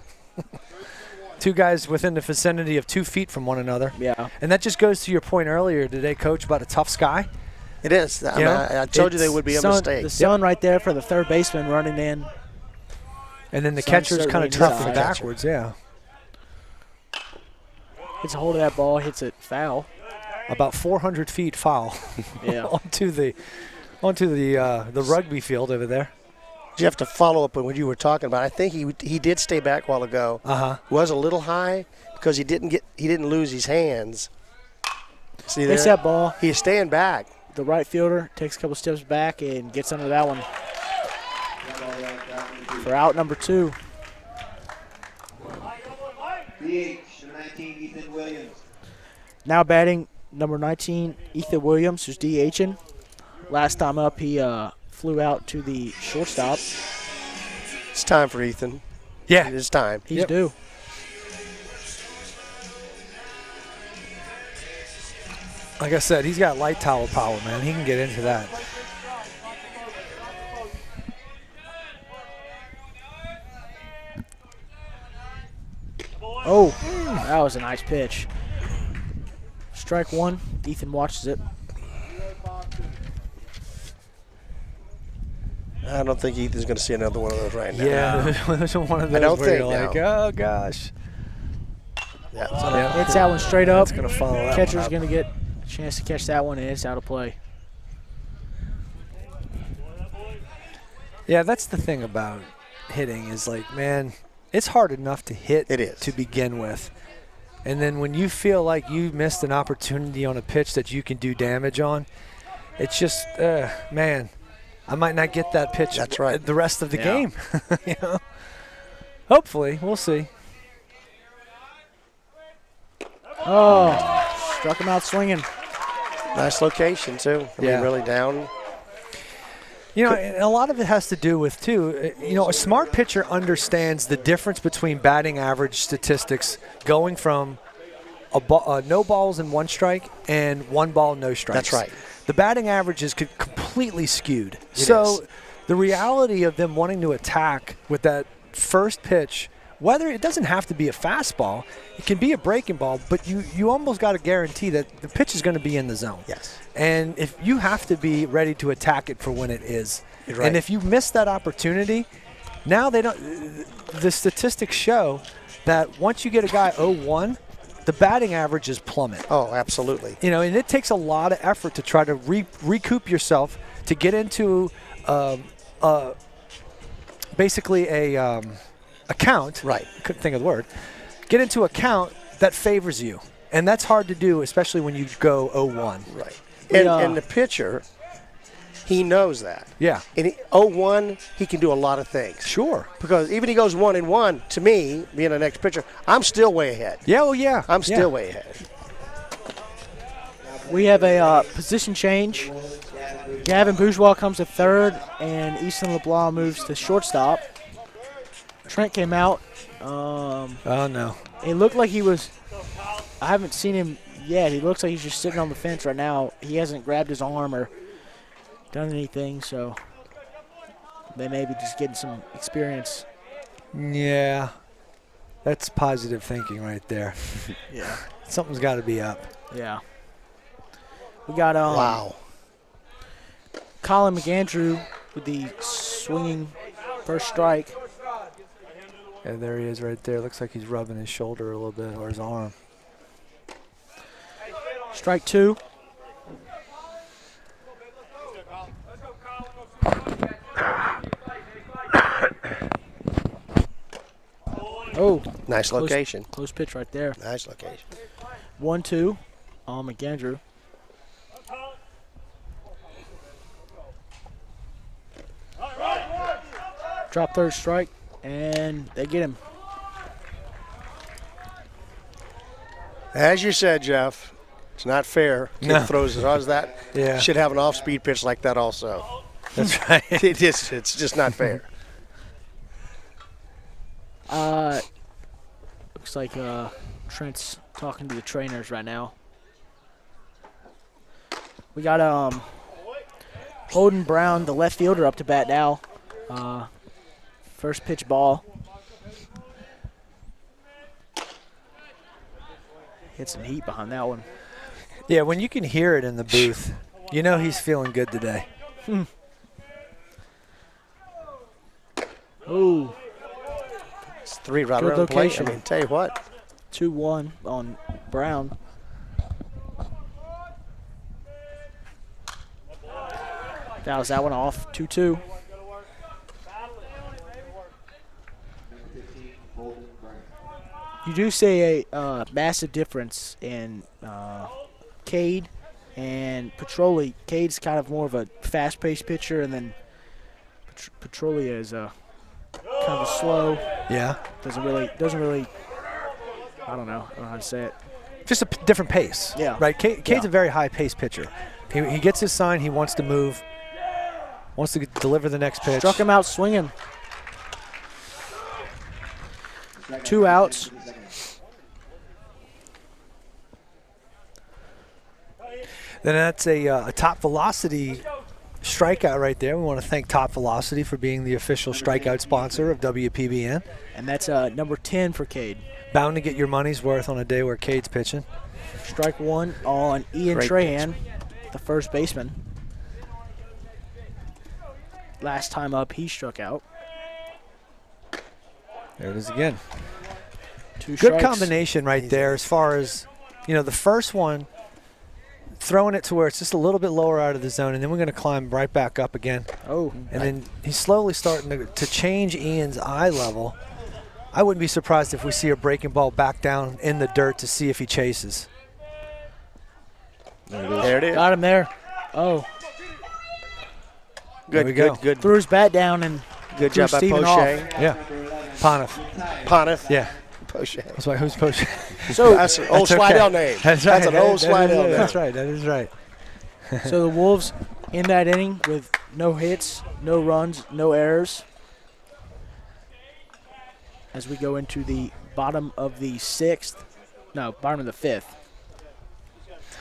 Two guys within the vicinity of 2 feet from one another. Yeah. And that just goes to your point earlier today, Coach, about a tough sky. It is. I mean, I told you they would be a mistake. The sun right there for the third baseman running in. And then the Sun catcher's kind certainly of trucking inside. backwards, yeah. Gets a hold of that ball, hits it foul. About 400 feet foul. Yeah. onto the rugby field over there. You have to follow up on what you were talking about. I think he did stay back a while ago. Was a little high because he didn't lose his hands. See there? Takes that ball. He's staying back. The right fielder takes a couple steps back and gets under that one for out number 2. DH, number 19, Ethan Williams. Now batting number 19, Ethan Williams, who's DHing. Last time up, he flew out to the shortstop. It's time for Ethan. Yeah. It is time. He's due. Like I said, he's got light towel power, man. He can get into that. Oh, that was a nice pitch. Strike 1. Ethan watches it. I don't think Ethan's going to see another one of those right now. Yeah, there's one of those I don't where think you're like, oh, gosh. Yeah, Hits that one straight up. It's going to follow that Catcher's one up. going to get a chance to catch that one, and it's out of play. Yeah, that's the thing about hitting is like, man, it's hard enough to hit to begin with. And then when you feel like you missed an opportunity on a pitch that you can do damage on, it's just, man, I might not get that pitch the rest of the game. You know? Hopefully, we'll see. Oh, struck him out swinging. Nice location, too. I mean, really down. You know, and a lot of it has to do with, too, you know, a smart pitcher understands the difference between batting average statistics going from no balls and 1 strike and 1 ball, no strikes. That's right. The batting average is completely skewed. So the reality of them wanting to attack with that first pitch, whether it doesn't have to be a fastball, it can be a breaking ball, but you almost got to guarantee that the pitch is going to be in the zone. Yes. And if you have to be ready to attack it for when it is. You're right. And if you miss that opportunity, now they don't. The statistics show that once you get a guy 0-1, the batting averages plummet. Oh, absolutely. You know, and it takes a lot of effort to try to recoup yourself to get into basically a count. Right. Couldn't think of the word. Get into a count that favors you. And that's hard to do, especially when you go 0-1. Right. And the pitcher, he knows that. Yeah. And 0-1, he can do a lot of things. Sure. Because even he goes 1-1, to me, being the next pitcher, I'm still way ahead. Yeah, well, yeah. I'm still way ahead. We have a position change. Gavin Bourgeois comes to third, and Easton Leblanc moves to shortstop. Trent came out. Oh, no. It looked like he was – I haven't seen him yet. He looks like he's just sitting on the fence right now. He hasn't grabbed his arm or done anything, so they may be just getting some experience. Yeah. That's positive thinking right there. Yeah. Something's got to be up. Yeah. We got wow. Colin McAndrew with the swinging first strike. And there he is right there. Looks like he's rubbing his shoulder a little bit or his arm. Strike 2. Oh, nice location. Close pitch right there. Nice location. 1-2 on McAndrew. Drop third strike, and they get him. As you said, Jeff, it's not fair. Kid throws as hard as that. Yeah. Should have an off-speed pitch like that also. That's right. It's just not fair. Looks like Trent's talking to the trainers right now. We got Holden Brown, the left fielder, up to bat now. First pitch ball. Hit some heat behind that one. Yeah, when you can hear it in the booth, you know he's feeling good today. Ooh. It's 3 right Good around the plate. I location. mean, tell you what. 2-1 on Brown. Fouls that one off. 2-2. You do see a massive difference in Cade and Petroli. Cade's kind of more of a fast-paced pitcher, and then Petroli is kind of a slow. Yeah. Doesn't really. I don't know how to say it. Just a different pace. Yeah. Right. Cade's a very high-paced pitcher. He gets his sign. He wants to move. Wants to deliver the next pitch. Struck him out swinging. 2 outs. Then that's a top velocity strikeout right there. We want to thank Top Velocity for being the official strikeout sponsor of WPBN. And that's number 10 for Cade. Bound to get your money's worth on a day where Cade's pitching. Strike 1 on Ian Great Trahan, the first baseman. Last time up, he struck out. There it is again. 2 Good strikes. combination right there as far as, the first one, throwing it to where it's just a little bit lower out of the zone, and then we're going to climb right back up again. Oh. And then he's slowly starting to change Ian's eye level. I wouldn't be surprised if we see a breaking ball back down in the dirt to see if he chases. There it is. Got him there. Oh. Good. Threw his bat down and Good threw job by Steven Poche. off. Yeah. Pontiff. Yeah. Poche. That's why. Who's Poche? So that's an old Slidell name. That's right. That's an old Slidell name. That's right. That is right. So the Wolves in that inning with no hits, no runs, no errors. As we go into the bottom of the 5th.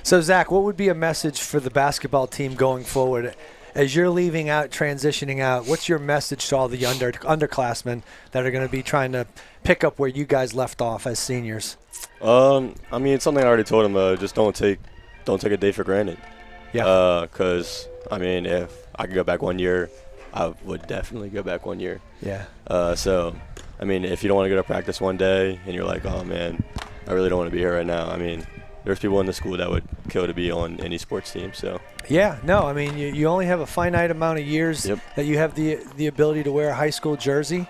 So, Zach, what would be a message for the basketball team going forward? As you're leaving out, transitioning out, what's your message to all the underclassmen that are going to be trying to pick up where you guys left off as seniors? It's something I already told them. Just don't take a day for granted. Yeah. Because, if I could go back 1 year, I would definitely go back 1 year. Yeah. If you don't want to go to practice one day and you're like, oh, man, I really don't want to be here right now. There's people in the school that would kill to be on any sports team. So. Yeah, no, you only have a finite amount of years that you have the ability to wear a high school jersey.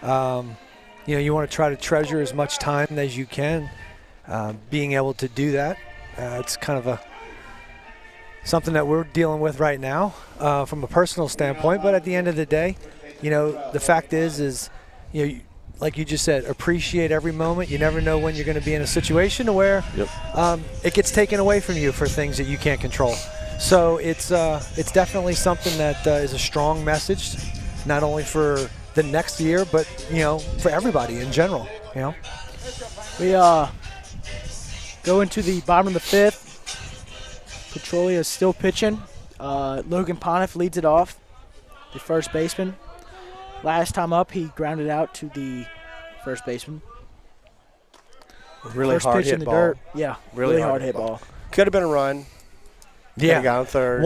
You want to try to treasure as much time as you can. Being able to do that, it's kind of something that we're dealing with right now from a personal standpoint. But at the end of the day, the fact is like you just said, appreciate every moment. You never know when you're going to be in a situation where it gets taken away from you for things that you can't control. So it's definitely something that is a strong message, not only for the next year, but for everybody in general. We go into the bottom of the 5th. Petrolia is still pitching. Logan Pontiff leads it off, the first baseman. Last time up, he grounded out to the first baseman. Really First hard pitch in hit the ball. dirt. Yeah, really hard hit ball. Could have been a run. Yeah. Got on third.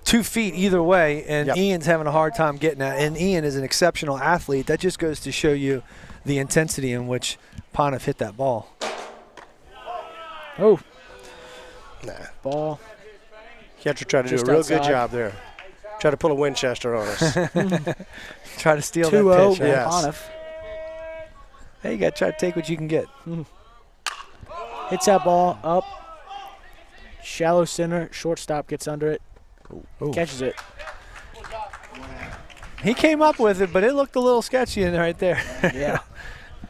2 feet either way, and Yep. Ian's having a hard time getting that. And Ian is an exceptional athlete. That just goes to show you the intensity in which Pontiff hit that ball. Oh. Nah. Ball. Catcher tried to do a Just real outside. good job there. Try to pull a Winchester on us. Try to steal 2-0 that pitch. for Yes. Pontiff. Hey, you got to try to take what you can get. Hits that ball up. Shallow center. Shortstop gets under it. Ooh. Catches it. He came up with it, but it looked a little sketchy in right there. Yeah.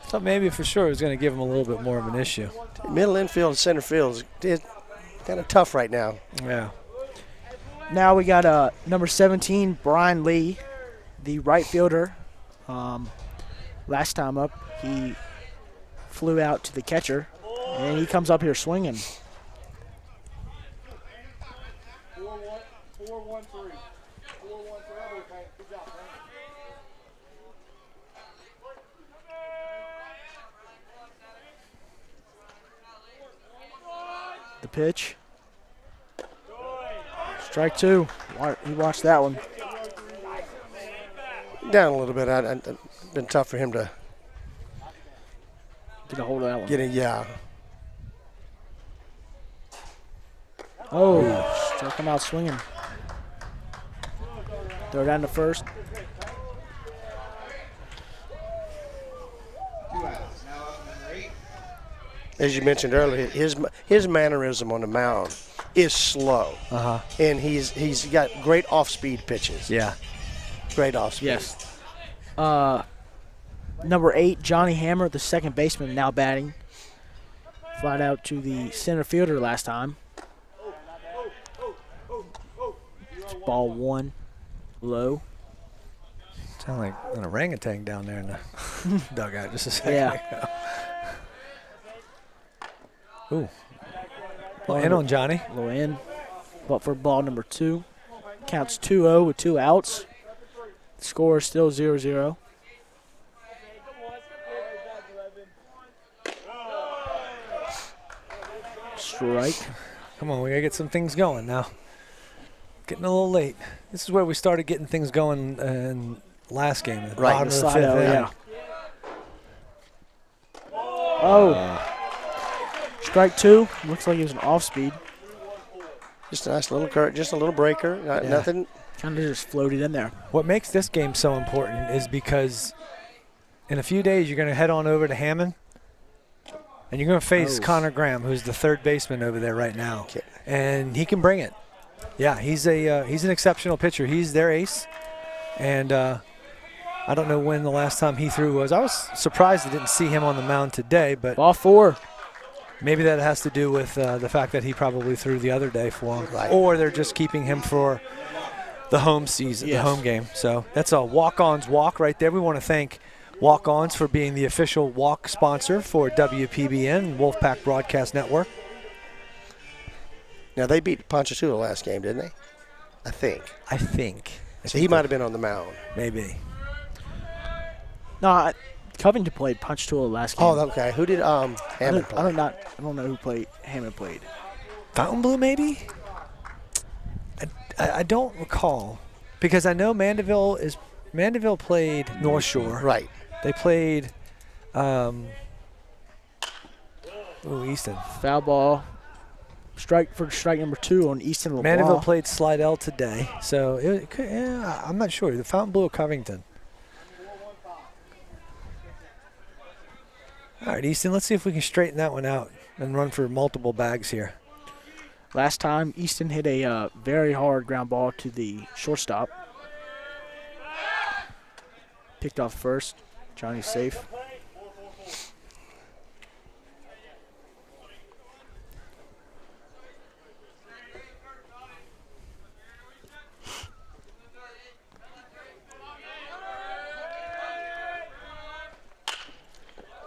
Thought maybe for sure it was going to give him a little bit more of an issue. Middle infield and center field is kind of tough right now. Yeah. Now we got number 17, Brian Lee, the right fielder. Last time up, he flew out to the catcher, and he comes up here swinging. 4-1-3. The pitch. Strike 2. He watched that one. Down a little bit. It's been tough for him to get a hold of that one. Get it, yeah. Oh, struck him out swinging. Throw down to first. As you mentioned earlier, his mannerism on the mound is slow. And he's got great off-speed pitches. Yeah. Great off-speed. Yes. Number 8, Johnny Hammer, the second baseman, now batting. Flied out to the center fielder last time. Ball 1, low. Sound like an orangutan down there in the dugout just a second ago. Ooh. Well, in on Johnny. Low in. But for ball number 2. Counts 2-0 with 2 outs. Score is still 0-0. Strike. Come on, we got to get some things going now. Getting a little late. This is where we started getting things going in last game. At the bottom of the 5th inning. Yeah. Oh. Strike 2. Looks like it was an off speed. Just a nice little curve, just a little breaker. Nothing. Kind of just floated in there. What makes this game so important is because in a few days you're going to head on over to Hammond and you're going to face Conor Graham, who's the third baseman over there right now. Okay. And he can bring it. Yeah, he's an exceptional pitcher. He's their ace. And I don't know when the last time he threw was. I was surprised I didn't see him on the mound today. But ball 4. Maybe that has to do with the fact that he probably threw the other day for him. Right. Or they're just keeping him for the home season, the home game. So that's a walk-ons walk right there. We want to thank Walk-Ons for being the official walk sponsor for WPBN and Wolfpack Broadcast Network. Now, they beat Ponchatoula last game, didn't they? I think. So he might have been on the mound. Maybe. No, Covington played Ponchatoula last game. Oh, okay. Who did Hammond play? I don't know who Hammond played. Fontainebleau, maybe? I don't recall. Because I know Mandeville played North Shore. Right. They played Easton. Foul ball. Strike number 2 on Easton Leblanc. Mandeville played Slidell today, so it could, I'm not sure. The Fontainebleau or Covington. All right, Easton, let's see if we can straighten that one out and run for multiple bags here. Last time, Easton hit a very hard ground ball to the shortstop. Picked off first. Johnny's safe.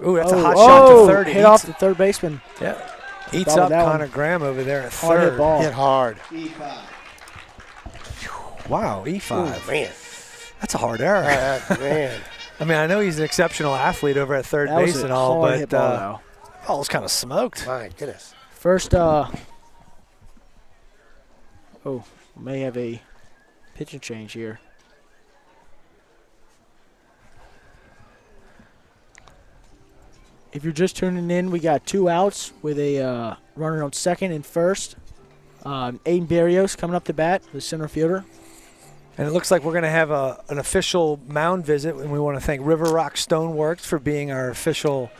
Ooh, that's a hot shot to third. Hit off the third baseman. Yeah. Eats up Conor Graham over there at hard third. Hit ball. Hit hard. Wow, E5. Ooh, man. That's a hard error. Man. I mean, I know he's an exceptional athlete over at third base and all, but ball was kind of smoked. My goodness. First, may have a pitching change here. If you're just tuning in, we got 2 outs with a runner on second and first. Aiden Barrios coming up to bat, the center fielder. And it looks like we're going to have an official mound visit, and we want to thank River Rock Stoneworks for being our official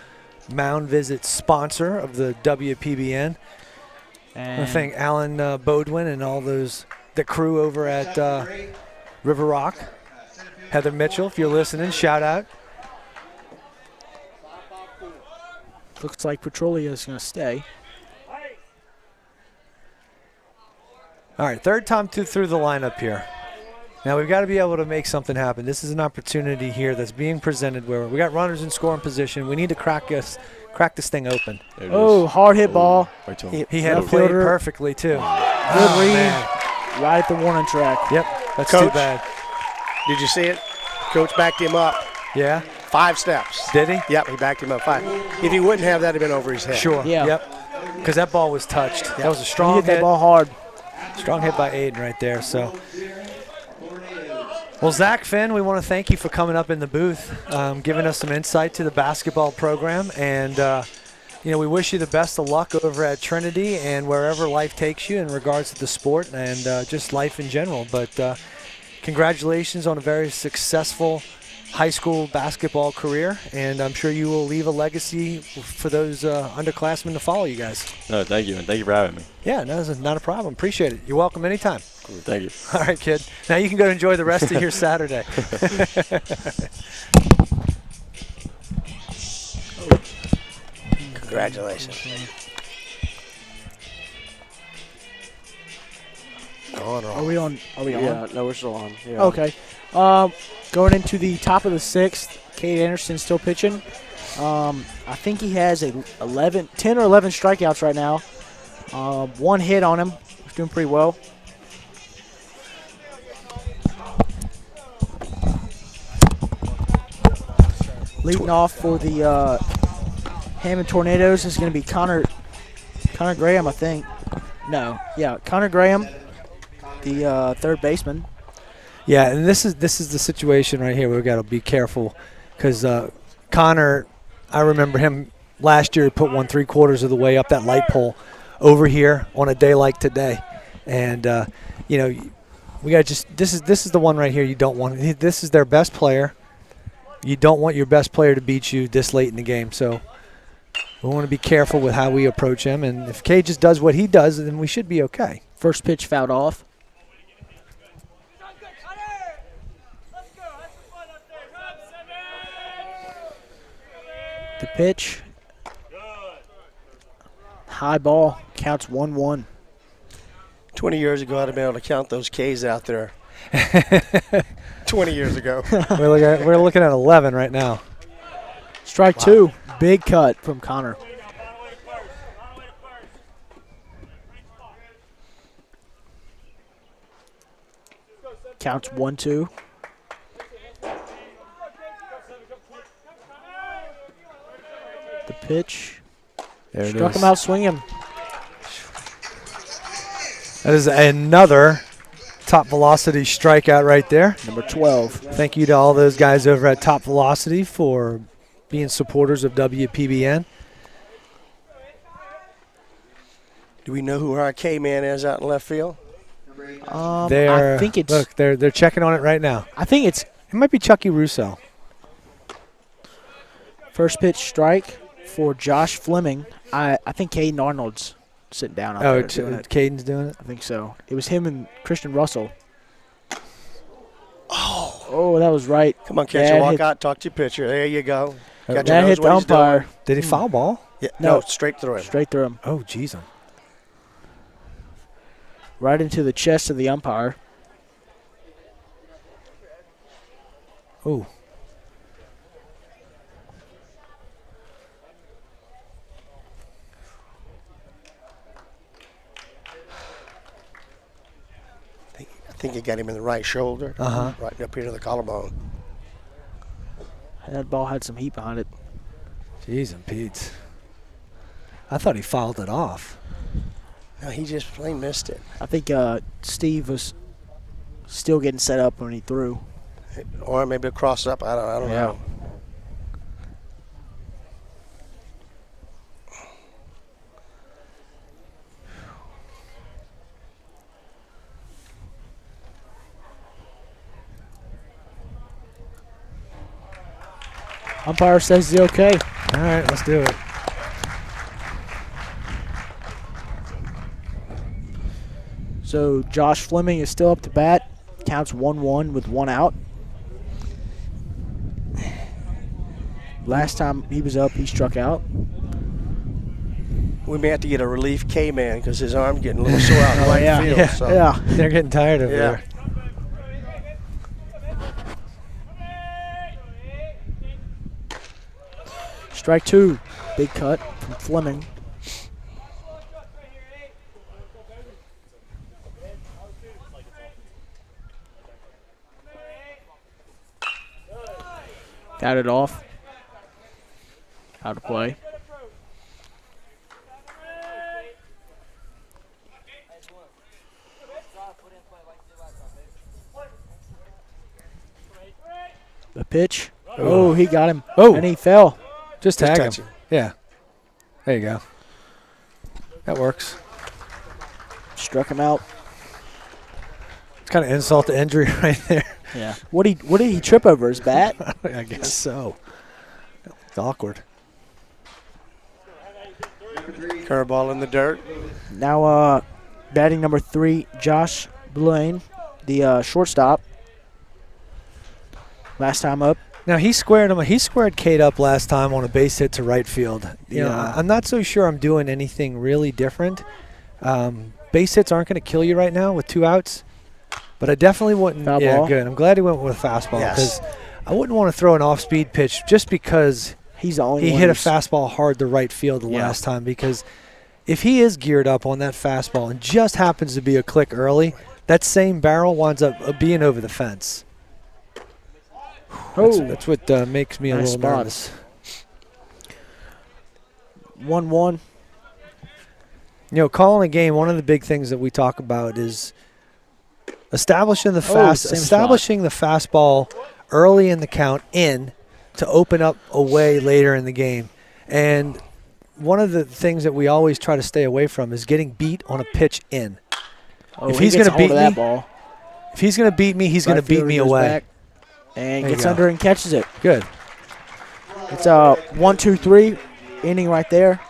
mound visit sponsor of the WPBN. And I want to thank Alan Bodwin and all the crew over at River Rock. Heather Mitchell, if you're listening, shout out. Looks like Petrolia is going to stay. All right, third time through the lineup here. Now we've got to be able to make something happen. This is an opportunity here that's being presented where we got runners in scoring position. We need to crack this thing open. Hard hit ball. He had it played perfectly too. Good read. Right at the warning track. Yep, that's Coach, too bad. Did you see it? Coach backed him up. Yeah. 5 steps. Did he? Yep, he backed him up 5. If he wouldn't have, that had been over his head. Sure. Yeah. Yep. Because that ball was touched. Yep. That was a strong He hit hit. that ball hard. Strong hit by Aiden right there. So, well, Zach Finn, we want to thank you for coming up in the booth, giving us some insight to the basketball program, and we wish you the best of luck over at Trinity and wherever life takes you in regards to the sport and just life in general. But congratulations on a very successful high school basketball career, and I'm sure you will leave a legacy for those underclassmen to follow you guys. No, thank you, and thank you for having me. Yeah, no, this is not a problem. Appreciate it. You're welcome anytime. Cool, thank you. All right, kid. Now you can go enjoy the rest of your Saturday. Congratulations. Are we on? Yeah, no, we're still on. Yeah. Okay. Going into the top of the 6th, Cade Anderson still pitching. I think he has 10 or 11 strikeouts right now. 1 hit on him. He's doing pretty well. Leading off for the Hammond Tornadoes is going to be Conor Graham, I think. No, yeah, Conor Graham, the third baseman. Yeah, and this is the situation right here. We've got to be careful because Connor, I remember him last year. He put 1/3 of the way up that light pole over here on a day like today, and we got this is the one right here. You don't want. This is their best player. You don't want your best player to beat you this late in the game. So we want to be careful with how we approach him. And if Cade just does what he does, then we should be okay. First pitch fouled off. The pitch. High ball. Counts 1-1. 20 years ago, I'd have been able to count those Ks out there. 20 years ago. We're looking at 11 right now. Strike 2. Big cut from Connor. Counts 1-2. The pitch. Struck him out swinging. That is another Top Velocity strikeout right there. Number 12. Thank you to all those guys over at Top Velocity for being supporters of WPBN. Do we know who our K-man is out in left field? I think it's. Look, they're checking on it right now. I think it might be Chucky Russo. First pitch strike for Josh Fleming. I think Caden Arnold's sitting down out there. Caden's doing it? I think so. It was him and Christian Russell. Oh, that was right. Come on, catcher, walk out, talk to your pitcher. There you go. That hit the umpire. Did he foul ball? Yeah, no, straight through him. Straight through him. Oh, jeez. Right into the chest of the umpire. Oh. I think he got him in the right shoulder, right up here to the collarbone. That ball had some heat behind it. Jeez and Pete. I thought he fouled it off. No, he just plain missed it. I think Steve was still getting set up when he threw. Or maybe a cross up. I don't know. Umpire says he's okay. All right, let's do it. So Josh Fleming is still up to bat. Counts 1-1 with 1 out. Last time he was up, he struck out. We may have to get a relief K-man because his arm's getting a little sore out in right field. Yeah, so. yeah. They're getting tired of it. Strike 2. Big cut from Fleming. Got it off. Out of play. The pitch. Oh, he got him. Oh. And he fell. Just tag touch him. him. Yeah. There you go. That works. Struck him out. It's kind of insult to injury right there. Yeah. What did he trip over? His bat? I guess so. It's awkward. Curveball in the dirt. Now batting number 3, Josh Blaine, the shortstop. Last time up. Now he squared him. He squared Kate up last time on a base hit to right field. You know, I'm not so sure I'm doing anything really different. Base hits aren't going to kill you right now with 2 outs, but I definitely wouldn't. Foul yeah, ball. good. I'm glad he went with a fastball because I wouldn't want to throw an off-speed pitch just because he's the only he one hit a who's- fastball hard to right field the last time. Because if he is geared up on that fastball and just happens to be a click early, that same barrel winds up being over the fence. That's what makes me a Nice little spot. nervous. 1-1. You know, calling a game, one of the big things that we talk about is establishing the fastball early in the count to open up a way later in the game. And one of the things that we always try to stay away from is getting beat on a pitch in. Oh, if he he's gets going to a hold beat of that me, ball. if he's going to beat me, he's going to beat me away. Back and There you gets go. under and catches it. Good. It's a 1-2-3 inning right there.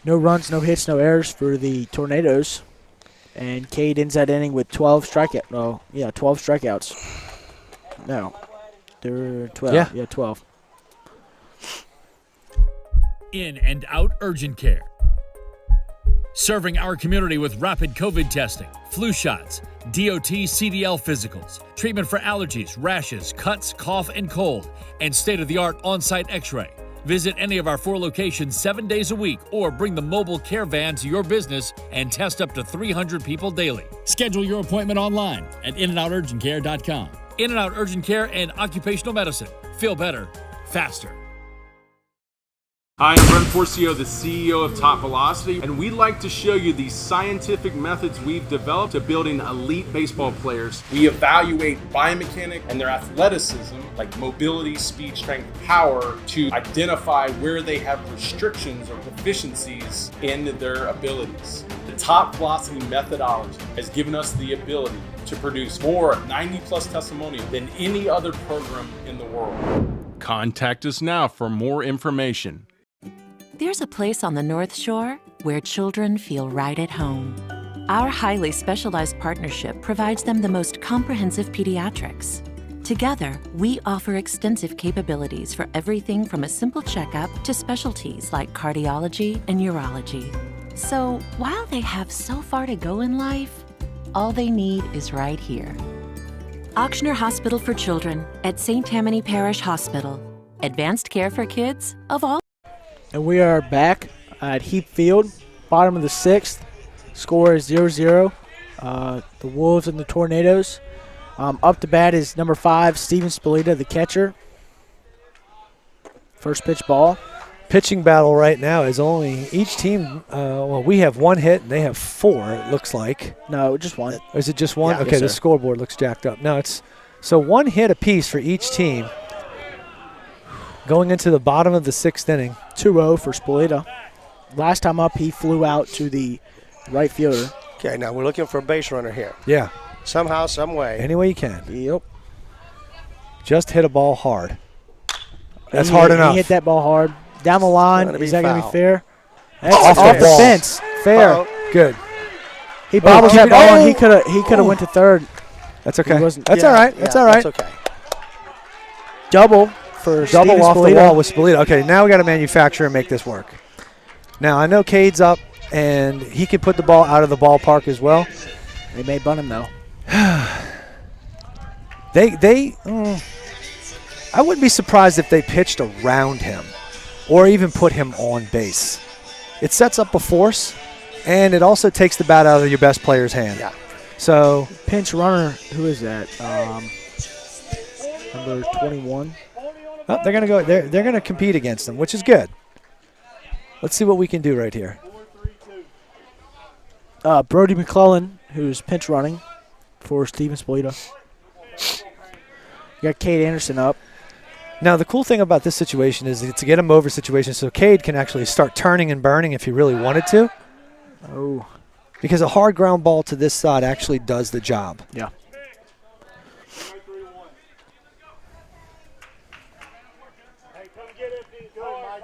No runs, no hits, no errors for the Tornadoes. And Cade ends that inning with 12 strikeouts. Oh, yeah, 12 strikeouts. No. They're 12. Yeah. 12. In and out urgent care. Serving our community with rapid COVID testing, flu shots, DOT CDL physicals, treatment for allergies, rashes, cuts, cough, and cold, and state-of-the-art on-site x-ray. Visit any of our 4 locations 7 days a week or bring the mobile care van to your business and test up to 300 people daily. Schedule your appointment online at inandouturgentcare.com. In and Out Urgent Care and Occupational Medicine. Feel better, faster. Hi, I'm Brent Forcio, the CEO of Top Velocity, and we'd like to show you the scientific methods we've developed to building elite baseball players. We evaluate biomechanics and their athleticism, like mobility, speed, strength, power, to identify where they have restrictions or deficiencies in their abilities. The Top Velocity methodology has given us the ability to produce more 90-plus testimonials than any other program in the world. Contact us now for more information. There's a place on the North Shore where children feel right at home. Our highly specialized partnership provides them the most comprehensive pediatrics. Together, we offer extensive capabilities for everything from a simple checkup to specialties like cardiology and urology. So, while they have so far to go in life, all they need is right here. Auctioner Hospital for Children at St. Tammany Parish Hospital. Advanced care for kids of all. And we are back at Heap Field, bottom of the 6th. Score is 0-0. The Wolves and the Tornadoes. Up to bat is number 5, Steven Spalita, the catcher. First pitch ball. pitching battle right now is only each team. Well, we have 1 hit and they have 4. It looks like. No, just 1. Is it just 1? Yeah, okay, yes, the sir. scoreboard looks jacked up. No, it's so 1 hit apiece for each team. Going into the bottom of the 6th inning. 2-0 for Spolita. Last time up, he flew out to the right fielder. Okay, now we're looking for a base runner here. Yeah. Somehow, some way. Any way you can. Yep. Just hit a ball hard. That's hard enough. He hit that ball hard. Down the line. Is that going to be fair? That's Off off the the ball. fence. Fair. Uh-oh. Good. He bobbled keep that it- ball, and oh! he could have went to third. That's okay. He wasn't- That's Yeah, all right. yeah, That's all right. That's okay. Double for Double Steven off the Spolita. wall with Spolita. Okay, now we got to manufacture and make this work. Now, I know Cade's up, and he could put the ball out of the ballpark as well. They may bunt him, though. I wouldn't be surprised if they pitched around him or even put him on base. It sets up a force, and it also takes the bat out of your best player's hand. Yeah. So Pinch runner, who is that? Number 21. oh, they're gonna go. They're gonna compete against them, which is good. Let's see what we can do right here. Brody McClellan, who's pinch running for Steven Spolita. You got Cade Anderson up. Now, the cool thing about this situation is it's a get him over situation, so Cade can actually start turning and burning if he really wanted to. Oh. Because a hard ground ball to this side actually does the job. Yeah.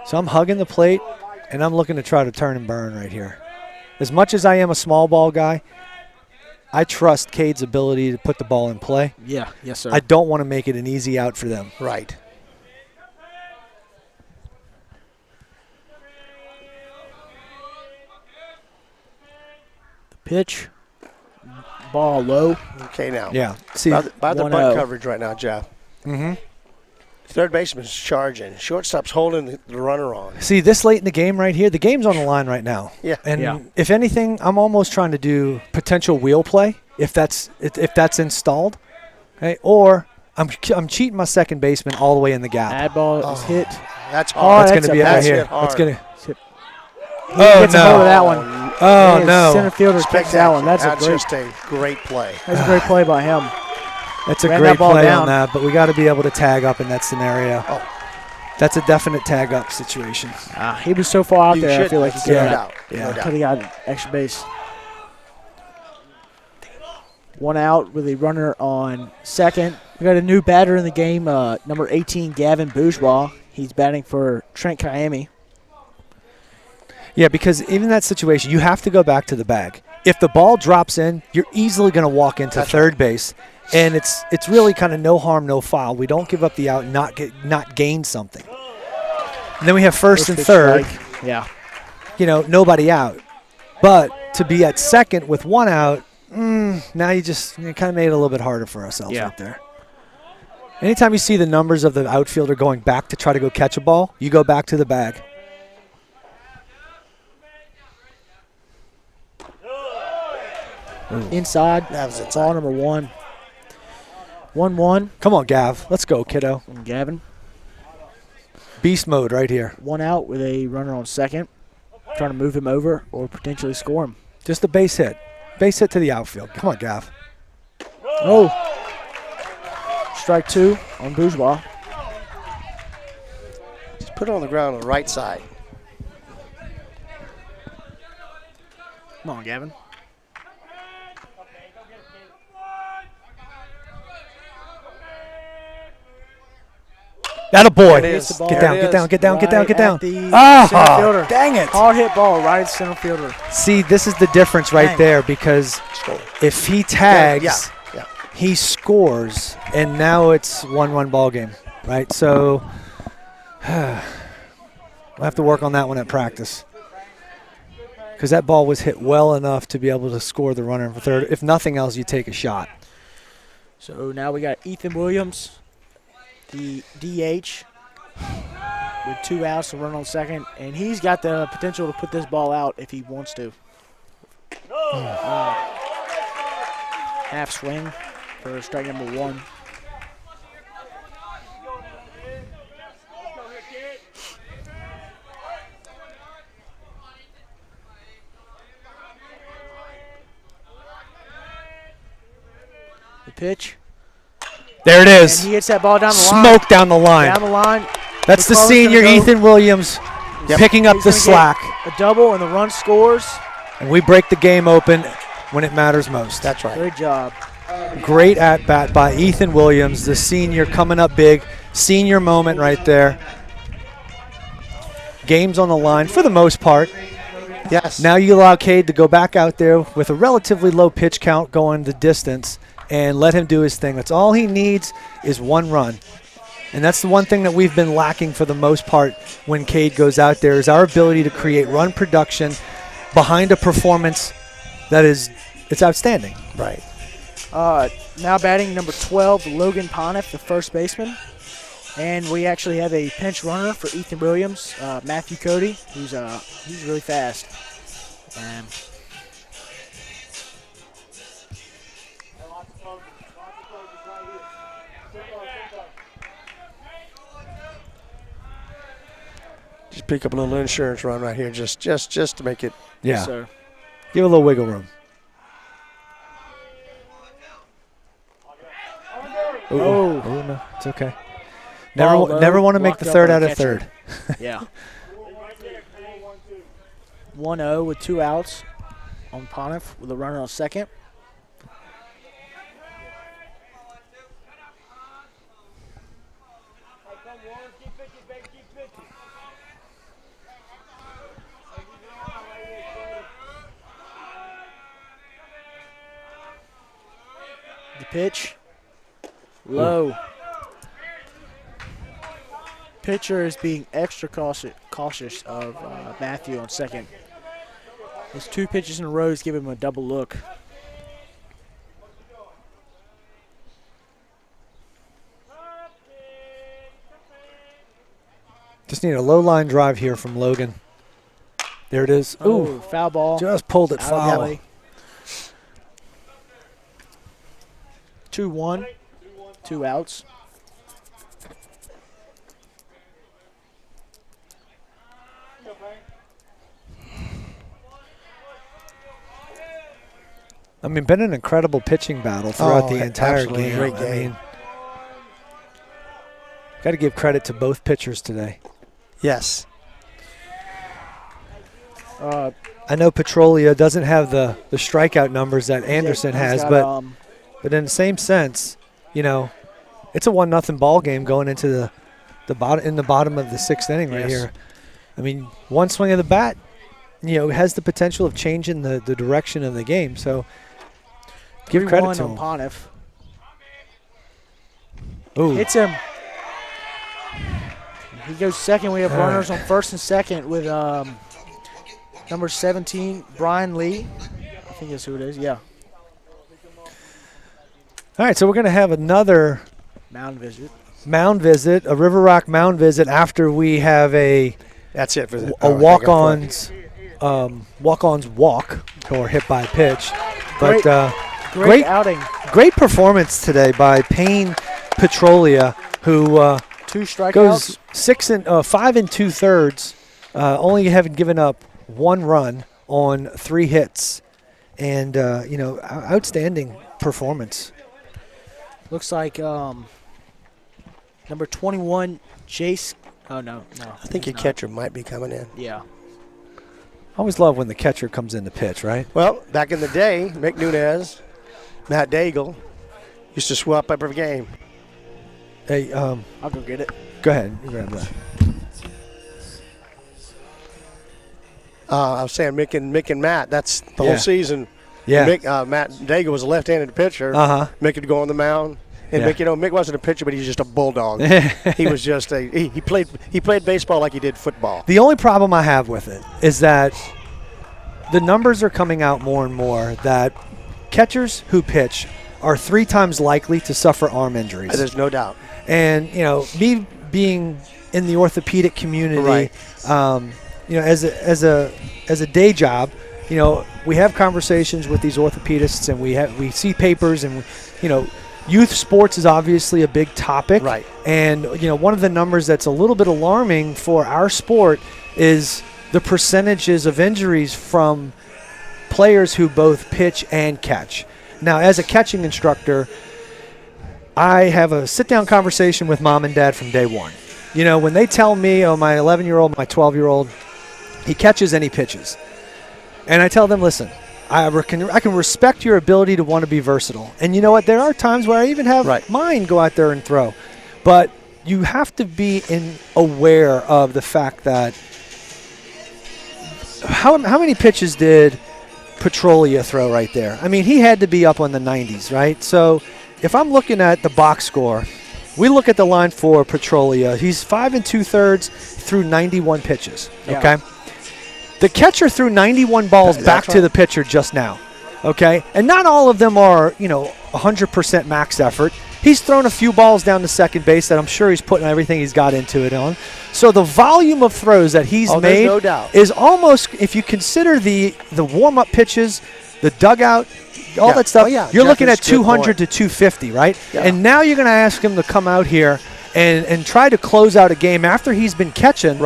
So I'm hugging the plate, and I'm looking to try to turn and burn right here. As much as I am a small ball guy, I trust Cade's ability to put the ball in play. Yeah. Yes, sir. I don't want to make it an easy out for them. Right. Pitch. Ball low. Okay, now. Yeah. See, by the 1-0. bunt coverage right now, Jeff. Mm-hmm. Third baseman's charging. Shortstop's holding the runner on. See, this late in the game right here, the game's on the line right now. Yeah. And if anything, I'm almost trying to do potential wheel play if that's installed. Okay? Or I'm cheating my second baseman all the way in the gap. Bad ball is hit. That's Oh, hard. That's going to be it right that's here. hit hard. That's going to. He gets a hold of that one. Oh, His no. Center fielder picks that one. That's just a great play. That's a great play by him. That's a Ran great that ball play down. on that, but we got to be able to tag up in that scenario. Oh. That's a definite tag up situation. He was so far out You there, I should, feel like he no could have doubt. No doubt. got an extra base. One out with a runner on second. We got a new batter in the game, number 18, Gavin Bourgeois. He's batting for Trent Kiami. Yeah, because even in that situation, you have to go back to the bag. If the ball drops in, you're easily going to walk into third base, and it's really kind of no harm, no foul. We don't give up the out, not gain something. And then we have first and pitch third. strike. Yeah. You know, nobody out. But to be at second with one out, now you kind of made it a little bit harder for ourselves right there. Anytime you see the numbers of the outfielder going back to try to go catch a ball, you go back to the bag. Inside. That was inside. Ball number 1. 1-1. Come on, Gav. Let's go, kiddo. From Gavin. Beast mode right here. One out with a runner on second. Trying to move him over or potentially score him. Just a base hit. Base hit to the outfield. Come on, Gav. Oh. Strike 2 on Bourgeois. Just put it on the ground on the right side. Come on, Gavin. That a boy. There it is. Get down, get down, get down, get down, get down. Center Ah, fielder. dang it. Hard hit ball right at center fielder. See, this is the difference right there because if he tags, he scores, and now it's 1-1 ball game, right? So we'll have to work on that one at practice because that ball was hit well enough to be able to score the runner for third. If nothing else, you take a shot. So now we got Ethan Williams, the DH, with 2 outs to run on second, and he's got the potential to put this ball out if he wants to. Half swing for strike number 1. The pitch. There it is. And he hits that ball down the line. Smoke down the line. Down the line. That's the senior Ethan Williams picking up the slack. A double and the run scores. And we break the game open when it matters most. That's right. Great job. Great at-bat by Ethan Williams, the senior coming up big. Senior moment right there. Game's on the line for the most part. Yes. Now you allow Cade to go back out there with a relatively low pitch count going the distance and let him do his thing. That's all he needs is one run. And that's the one thing that we've been lacking for the most part when Cade goes out there is our ability to create run production behind a performance that is it's outstanding. Right. Now batting number 12, Logan Pontiff, the first baseman. And we actually have a pinch runner for Ethan Williams, Matthew Cody, who's he's really fast. And just pick up a little insurance run right here, just to make it. Yeah. Yes, sir. Give a little wiggle room. Oh, no, it's okay. Never want to make the third out of third. Yeah. 1-0 with 2 outs on Pontiff with a runner on second. The pitch. Low. Pitcher is being extra cautious of Matthew on second. His 2 pitches in a row is giving him a double look. Just need a low line drive here from Logan. There it is. Ooh, foul ball. Just pulled it Out of foul. play. 2-1. 2 outs. I mean, been an incredible pitching battle throughout the entire game. Great game. I mean, got to give credit to both pitchers today. Yes. I know Petrolia doesn't have the strikeout numbers that Anderson has, but in the same sense, you know, it's a 1-0 ball game going into the bottom of the 6th inning right here. I mean, one swing of the bat, you know, has the potential of changing the direction of the game. So give credit to him. Pontiff. Ooh. Hits him. He goes second. We have runners on first and second with number 17, Brian Lee. I think that's who it is. Yeah. All right, so we're going to have another mound visit, a River Rock mound visit after we have a That's it for the walk-ons walk or hit by pitch. But great outing. Great performance today by Payne Petrolia, who 2 strikeouts. goes 5 2/3, only having given up 1 run on 3 hits, and you know, outstanding performance. Looks like number 21, Jace. Oh no. I think your catcher might be coming in. Yeah. I always love when the catcher comes in to pitch, right? Well, back in the day, Mick Nunez, Matt Daigle used to swap every game. Hey, I'll go get it. Go ahead. You grab that. I was saying Mick and Matt. That's the whole season. Yeah. Mick, Matt Daigle was a left-handed pitcher. Mick would go on the mound. And Mick, you know, Mick wasn't a pitcher, but he was just a bulldog. He was just he played baseball like he did football. The only problem I have with it is that the numbers are coming out more and more that catchers who pitch are 3 times likely to suffer arm injuries. There's no doubt. And, you know, me being in the orthopedic community, Right. You know, as a day job, you know, we have conversations with these orthopedists, and we see papers, and you know, youth sports is obviously a big topic. Right. And you know, one of the numbers that's a little bit alarming for our sport is the percentages of injuries from players who both pitch and catch. Now, as a catching instructor, I have a sit-down conversation with mom and dad from day one. You know, when they tell me, oh, my 11-year-old, my 12-year-old, he catches and he pitches. And I tell them, listen, I can respect your ability to want to be versatile. And you know what? There are times where I even have mine go out there and throw. But you have to be aware of the fact that how many pitches did Petrolia throw right there? I mean, he had to be up on the 90s, right? So if I'm looking at the box score, we look at the line for Petrolia. He's 5 2/3 through 91 pitches, okay? The catcher threw 91 balls back to the pitcher just now, okay? And not all of them are, 100% max effort. He's thrown a few balls down to second base that I'm sure he's putting everything he's got into it on. So the volume of throws that he's made no doubt. is almost, if you consider the warm-up pitches, the dugout, all that stuff, you're looking at 200 to 250, right? Yeah. And now you're going to ask him to come out here and try to close out a game after he's been catching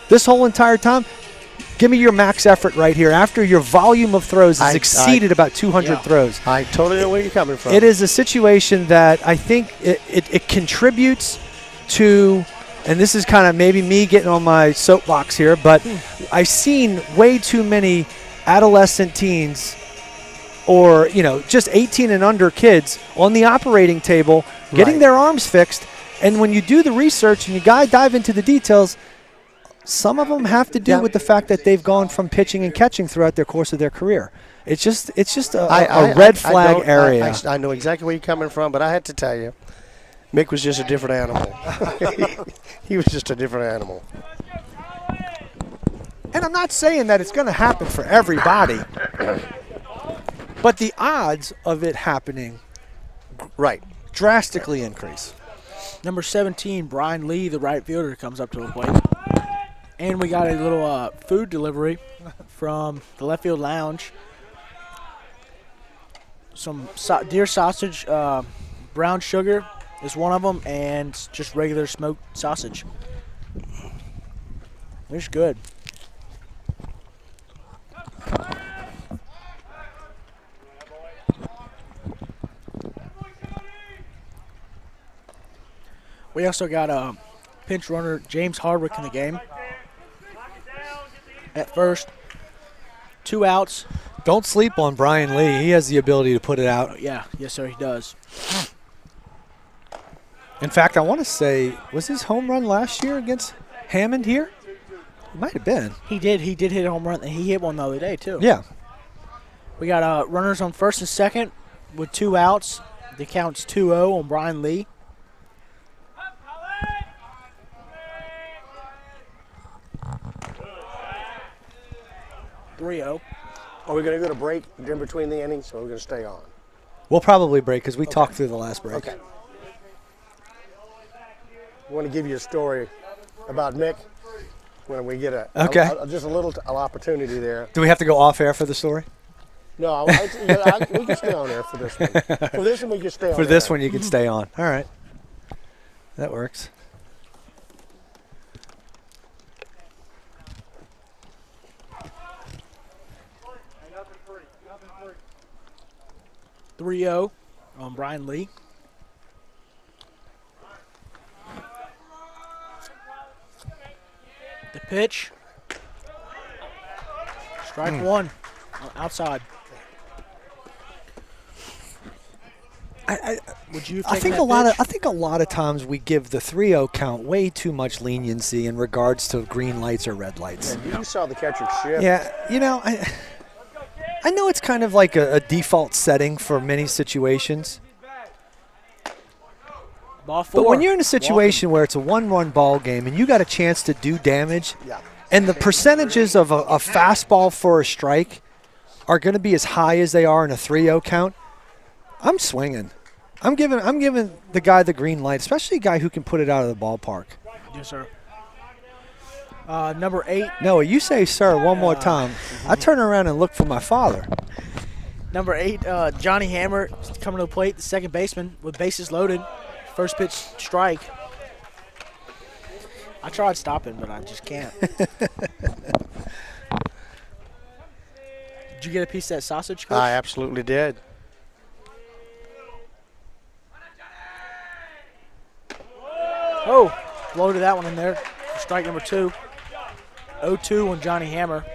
this whole entire time. Give me your max effort right here after your volume of throws has exceeded about 200 throws. I totally know where you're coming from. It is a situation that I think it contributes to, and this is kind of maybe me getting on my soapbox here, but I've seen way too many adolescent teens or, just 18 and under kids on the operating table getting their arms fixed. And when you do the research and you dive into the details, some of them have to do with the fact that they've gone from pitching and catching throughout their course of their career. It's just a red flag area. I know exactly where you're coming from, but I had to tell you, Mick was just a different animal. He was just a different animal. And I'm not saying that it's going to happen for everybody, but the odds of it happening drastically increase. Number 17, Brian Lee, the right fielder, comes up to the plate. And we got a little food delivery from the left field lounge. Some deer sausage, brown sugar is one of them, and just regular smoked sausage. It's good. We also got a pinch runner, James Hardwick, in the game. At first, 2 outs. Don't sleep on Brian Lee. He has the ability to put it out. Yeah, yes, sir, he does. In fact, I want to say, was his home run last year against Hammond here? It might have been. He did hit a home run. He hit one the other day, too. Yeah. We got runners on first and second with 2 outs. The count's 2-0 on Brian Lee. Are we going to go to break in between the innings, or are we going to stay on? We'll probably break because we talked through the last break. Okay. I want to give you a story about Mick when we get just a little opportunity there. Do we have to go off air for the story? No, we can stay on air for this one. For this one, we can stay on For this one, you can stay on. All right. That works. .30 on Brian Lee. The pitch. Strike one. Outside. Would you? I think a lot of times we give the 3-0 count way too much leniency in regards to green lights or red lights. Yeah, you saw the catcher shift. Yeah, I know it's kind of like a default setting for many situations. Ball 4. But when you're in a situation where it's a 1-run ball game and you got a chance to do damage, and the percentages of a fastball for a strike are going to be as high as they are in a 3-0 count, I'm swinging. I'm giving the guy the green light, especially a guy who can put it out of the ballpark. Yes, sir. Number 8. No, you say sir one more time. I turn around and look for my father. Number 8, Johnny Hammer coming to the plate, the second baseman with bases loaded. First pitch strike. I tried stopping, but I just can't. Did you get a piece of that sausage, Coach? I absolutely did. Oh, loaded that one in there. Strike number 2. 0-2 on Johnny Hammer.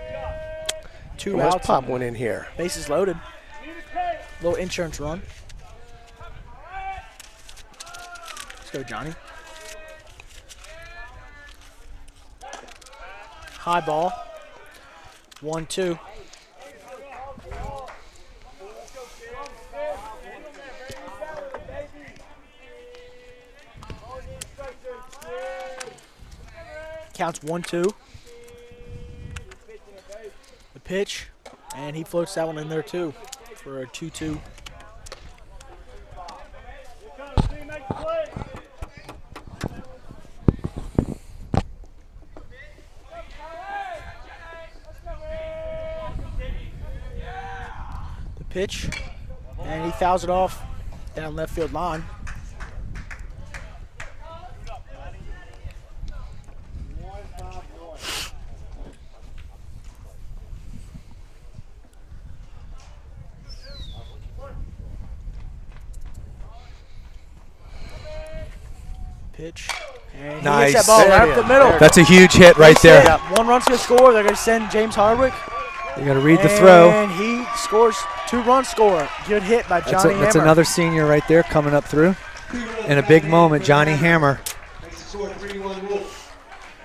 2 Let's outs. pop one in here. Bases loaded. Little insurance run. Let's go, Johnny. High ball. 1-2. Counts 1-2. The pitch, and he floats that one in there too for a 2-2. The pitch, and he fouls it off down left field line. Pitch. And nice. He hits that ball right up the middle. That's a huge hit right there. Yeah, 1 run's going to score. They're going to send James Hardwick. You got to read the throw. And he scores 2-run score. Good hit by Johnny Hammer. That's another senior right there coming up through. In a big moment, Johnny Hammer. Makes the score 3-1 Wolf.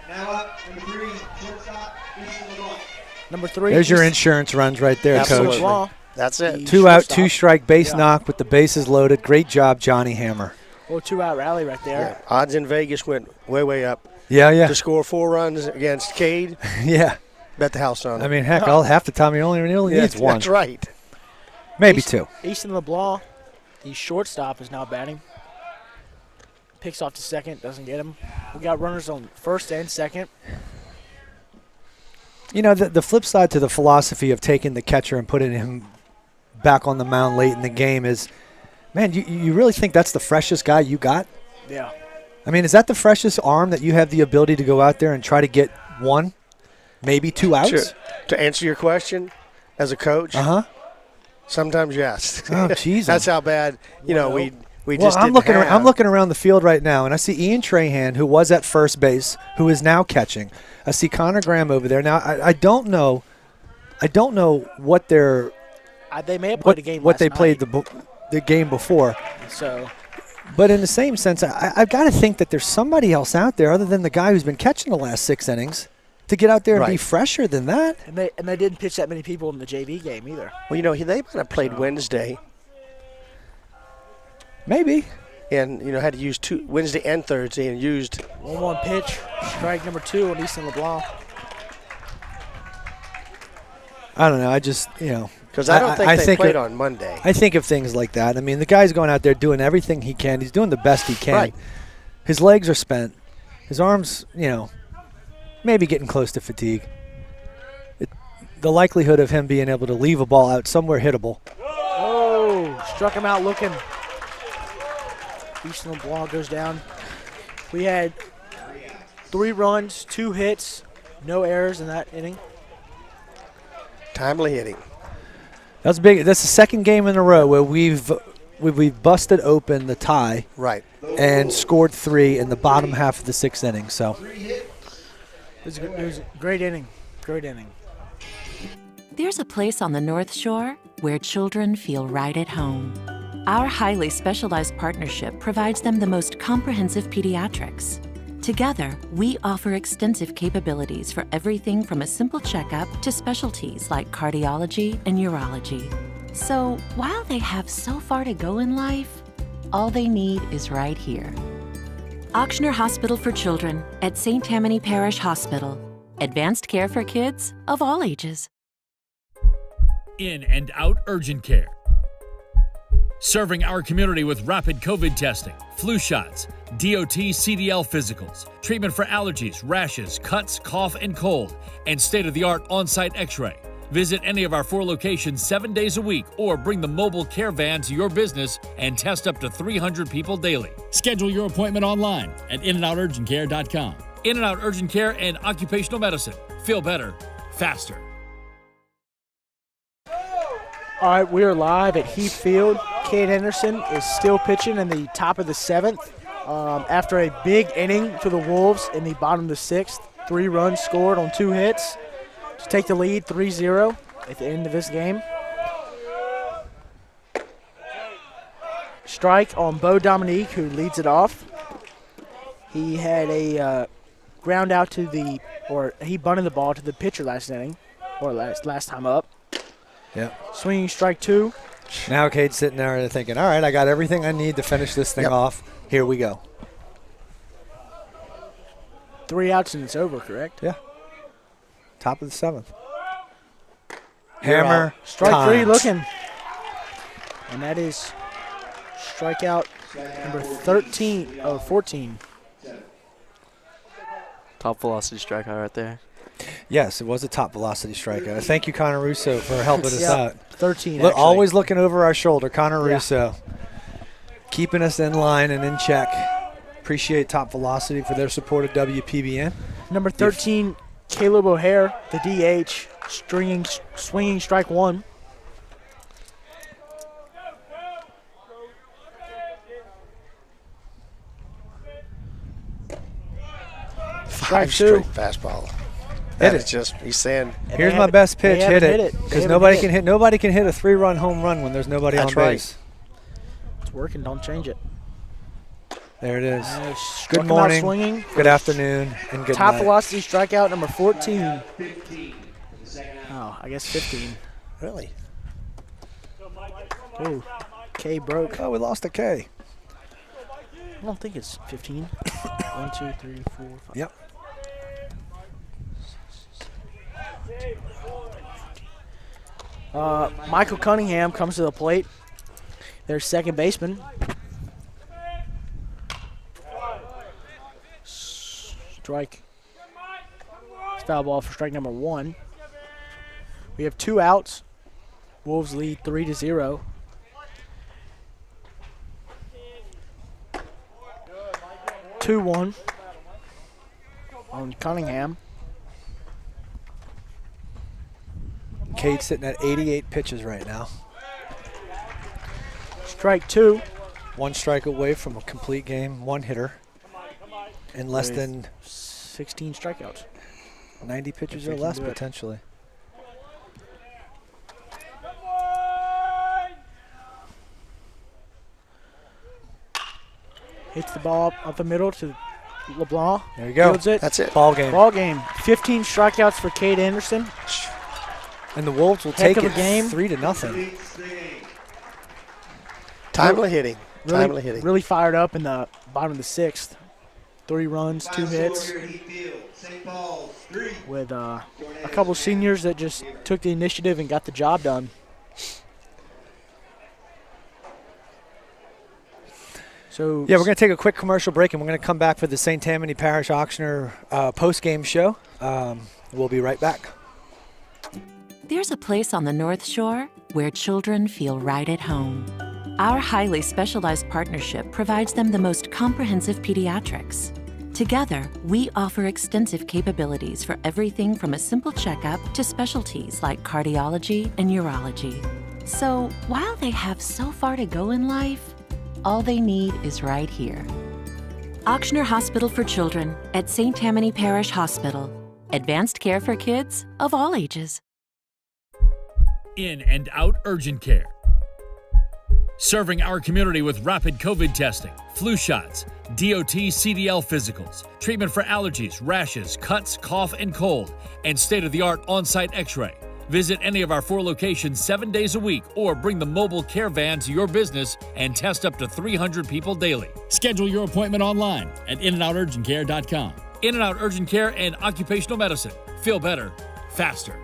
Now up, number 3, shortstop, Easton Leblanc. Number 3. There's your insurance runs right there, Absolutely. Coach. That's it. 2 out, 2 strike base knock with the bases loaded. Great job, Johnny Hammer. Well, 2-out rally right there. Yeah. Odds in Vegas went way up. Yeah. To score 4 runs against Cade. Yeah. Bet the house on it. I mean, heck, half the time he only needs 1. That's right. Maybe 2. Easton LeBlanc, the shortstop, is now batting. Picks off to second, doesn't get him. We got runners on first and second. You know, the flip side to the philosophy of taking the catcher and putting him back on the mound late in the game is, man, you really think that's the freshest guy you got? Yeah. I mean, is that the freshest arm that you have the ability to go out there and try to get 1, maybe 2 outs? Sure. To answer your question, as a coach, sometimes yes. Oh, jeez. That's how bad, we Well, just I'm didn't have. looking around the field right now, and I see Ian Trahan, who was at first base, who is now catching. I see Conor Graham over there. Now, I don't know what they're they may have played a game what last they night. played the game before. So, but in the same sense, I've got to think that there's somebody else out there other than the guy who's been catching the last 6 innings to get out there and be fresher than that. And they didn't pitch that many people in the JV game either. Well, they might have played Wednesday. Maybe. And, had to use Wednesday and Thursday and used. 1-1 pitch. Strike number 2 on Easton LeBlanc. I don't know. I just, Because I don't think they played on Monday. I think of things like that. I mean, the guy's going out there doing everything he can. He's doing the best he can. Right. His legs are spent. His arms, maybe getting close to fatigue. The likelihood of him being able to leave a ball out somewhere hittable. Oh, struck him out looking. Easton LeBlanc goes down. We had 3 runs, 2 hits, no errors in that inning. Timely hitting. That's big. That's the second game in a row where we've busted open the tie, right, and scored 3 in the bottom half of the 6th inning. So it was a great inning. Great inning. There's a place on the North Shore where children feel right at home. Our highly specialized partnership provides them the most comprehensive pediatrics. Together, we offer extensive capabilities for everything from a simple checkup to specialties like cardiology and urology. So, while they have so far to go in life, all they need is right here. Auctioner Hospital for Children at St. Tammany Parish Hospital. Advanced care for kids of all ages. In and out urgent care. Serving our community with rapid COVID testing, flu shots, DOT CDL physicals, treatment for allergies, rashes, cuts, cough, and cold, and state-of-the-art on-site x-ray. Visit any of our 4 locations 7 days a week or bring the mobile care van to your business and test up to 300 people daily. Schedule your appointment online at inandouturgentcare.com. In and Out Urgent Care and Occupational Medicine. Feel better, faster. All right, we are live at Heath Field. Cade Henderson is still pitching in the top of the 7th. After a big inning for the Wolves in the bottom of the 6th, 3 runs scored on 2 hits to take the lead 3-0 at the end of this game. Strike on Bo Dominique, who leads it off. He had a ground out to the, or he bunted the ball to the pitcher last inning, or last time up. Yep. Swinging strike 2. Now Cade's sitting there thinking, all right, I got everything I need to finish this thing off. Here we go. 3 outs and it's over, correct? Yeah. Top of the 7th. Hammer. Strike time. 3 looking. And that is strikeout number 13, or 14. Top velocity strikeout right there. Yes, it was a top velocity strikeout. Thank you, Connor Russo, for helping us out. 13, always looking over our shoulder. Connor Russo, keeping us in line and in check. Appreciate Top Velocity for their support of WPBN. Number 13, Caleb O'Hare, the DH, swinging strike 1. Five straight fastball. Hit That it. is just, he's saying. Here's my best pitch. Hit it. Because nobody can hit a 3-run home run when there's nobody on base. It's working. Don't change it. There it is. Struck Good him out morning, swinging. good afternoon, and good Top night. velocity strikeout number 14. Oh, I guess 15. Really? Oh, K broke. Oh, we lost a K. I don't think it's 15. 1, 2, 3, 4, 5. Yep. Michael Cunningham comes to the plate. Their second baseman. Strike. It's foul ball for strike number 1. We have 2 outs. Wolves lead 3-0. Two-1 on Cunningham. Cade's sitting at 88 pitches right now. Strike 2. 1 strike away from a complete game, 1 hitter, and less than 16 strikeouts. 90 pitches or less potentially. Hits the ball up the middle to LeBlanc. There you go. Fields it. That's it. Ball game. Ball game. 15 strikeouts for Cade Anderson. And the Wolves will Heck take of a it game. 3-0. Timely hitting. Timely hitting. Really fired up in the bottom of the 6th. 3 runs, 2 hits. With a couple seniors that just took the initiative and got the job done. So Yeah, we're going to take a quick commercial break, and we're going to come back for the St. Tammany Parish Auctioneer post-game show. We'll be right back. There's a place on the North Shore where children feel right at home. Our highly specialized partnership provides them the most comprehensive pediatrics. Together, we offer extensive capabilities for everything from a simple checkup to specialties like cardiology and urology. So, while they have so far to go in life, all they need is right here. Auctioneer Hospital for Children at St. Tammany Parish Hospital. Advanced care for kids of all ages. In and out urgent care. Serving our community with rapid COVID testing, flu shots, DOT CDL physicals, treatment for allergies, rashes, cuts, cough, and cold, and state-of-the-art on-site x-ray. Visit any of our 4 locations 7 days a week or bring the mobile care van to your business and test up to 300 people daily. Schedule your appointment online at inandouturgentcare.com. In and Out Urgent Care and Occupational Medicine. Feel better, faster.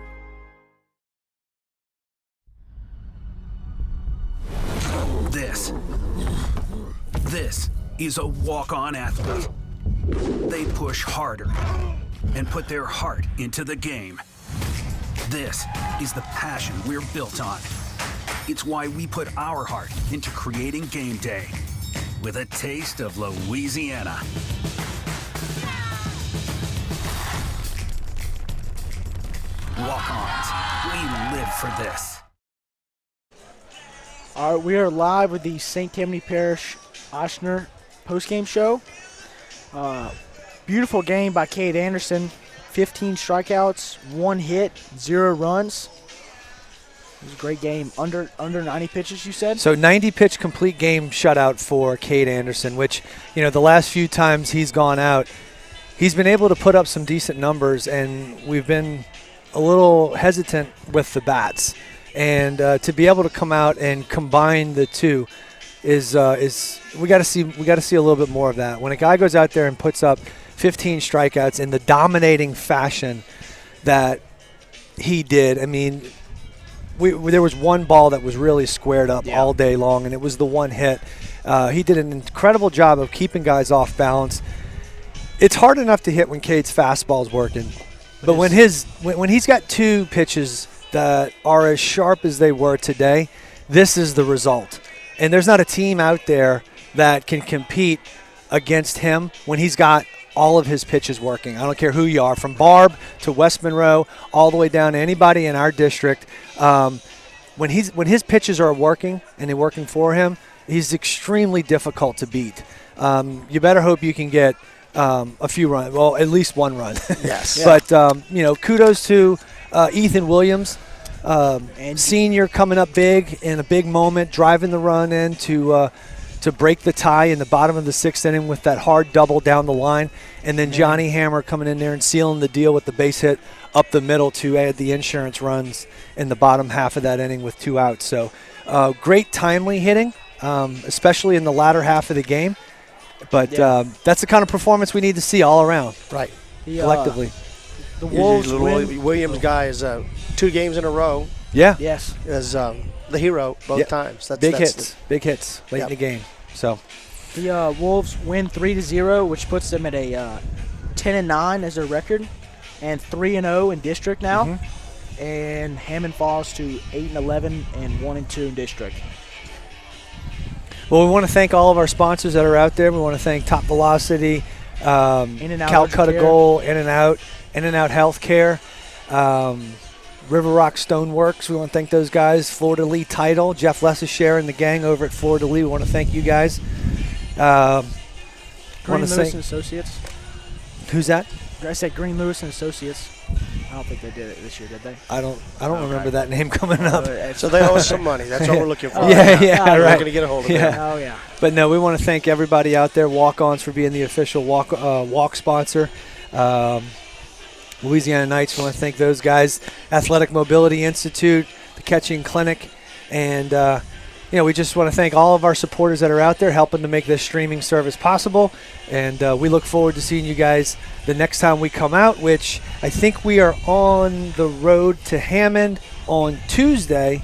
This is a walk-on athlete. They push harder and put their heart into the game. This is the passion we're built on. It's why we put our heart into creating game day with a taste of Louisiana. Walk-ons, we live for this. All right, we are live with the St. Tammany Parish Auctioneer post-game show. Beautiful game by Cade Anderson. 15 strikeouts, 1 hit, 0 runs. It was a great game. Under 90 pitches, you said? So 90-pitch complete game shutout for Cade Anderson, which, the last few times he's gone out, he's been able to put up some decent numbers, and we've been a little hesitant with the bats. And to be able to come out and combine the two is we got to see a little bit more of that. When a guy goes out there and puts up 15 strikeouts in the dominating fashion that he did, I mean, there was one ball that was really squared up all day long, and it was the one hit. He did an incredible job of keeping guys off balance. It's hard enough to hit when Cade's fastball's working, but when he's got 2 pitches that are as sharp as they were today, this is the result. And there's not a team out there that can compete against him when he's got all of his pitches working. I don't care who you are, from Barb to West Monroe, all the way down to anybody in our district. When his pitches are working and they're working for him, he's extremely difficult to beat. You better hope you can get a few runs, well, at least 1 run. Yes. But kudos to Ethan Williams, senior, coming up big in a big moment, driving the run in to break the tie in the bottom of the 6th inning with that hard double down the line, and then Johnny Hammer coming in there and sealing the deal with the base hit up the middle to add the insurance runs in the bottom half of that inning with 2 outs. So great timely hitting, especially in the latter half of the game. But that's the kind of performance we need to see all around. Right. Collectively. The Wolves Williams guy is 2 games in a row. Yeah. Yes. As the hero both times. Big hits late in the game. So the Wolves win 3-0, which puts them at a 10-9 as their record, and 3-0 in district now. Mm-hmm. And Hammond falls to 8-11 and 1-2 in district. Well, we want to thank all of our sponsors that are out there. We want to thank Top Velocity, Calcutta Gold, In and Out Healthcare, River Rock Stoneworks. We want to thank those guys. Florida Lee Title, Jeff Lessishare and the gang over at Florida Lee. We want to thank you guys. Green Lewis and Associates. Who's that? I said Green Lewis and Associates. I don't think they did it this year, did they? I don't remember that name coming up. So they owe us some money. That's what we're looking for. Right. We're going to get a hold of them. Oh, yeah. But no, we want to thank everybody out there, Walk-Ons, for being the official walk sponsor. Louisiana Knights, we want to thank those guys. Athletic Mobility Institute, the Catching Clinic, and we just want to thank all of our supporters that are out there helping to make this streaming service possible. And we look forward to seeing you guys the next time we come out, which I think we are on the road to Hammond on Tuesday,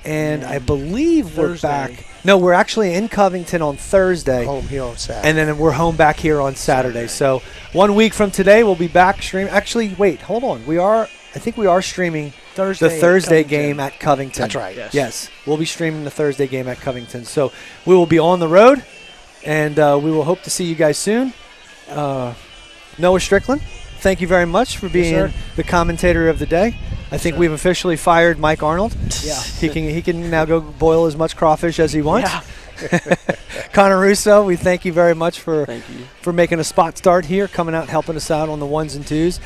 and I believe we're back. No, we're actually in Covington on Thursday. Home here on Saturday. And then we're home back here on Saturday. So 1 week from today, we'll be back streaming. Actually, wait, hold on. I think we are streaming the Thursday game at Covington. That's right. Yes. We'll be streaming the Thursday game at Covington. So we will be on the road, and we will hope to see you guys soon. Noah Strickland, thank you very much for being the commentator of the day. I think we've officially fired Mike Arnold. Yeah. He can now go boil as much crawfish as he wants. Yeah. Connor Russo, we thank you very much for making a spot start here, coming out, helping us out on the 1s and 2s.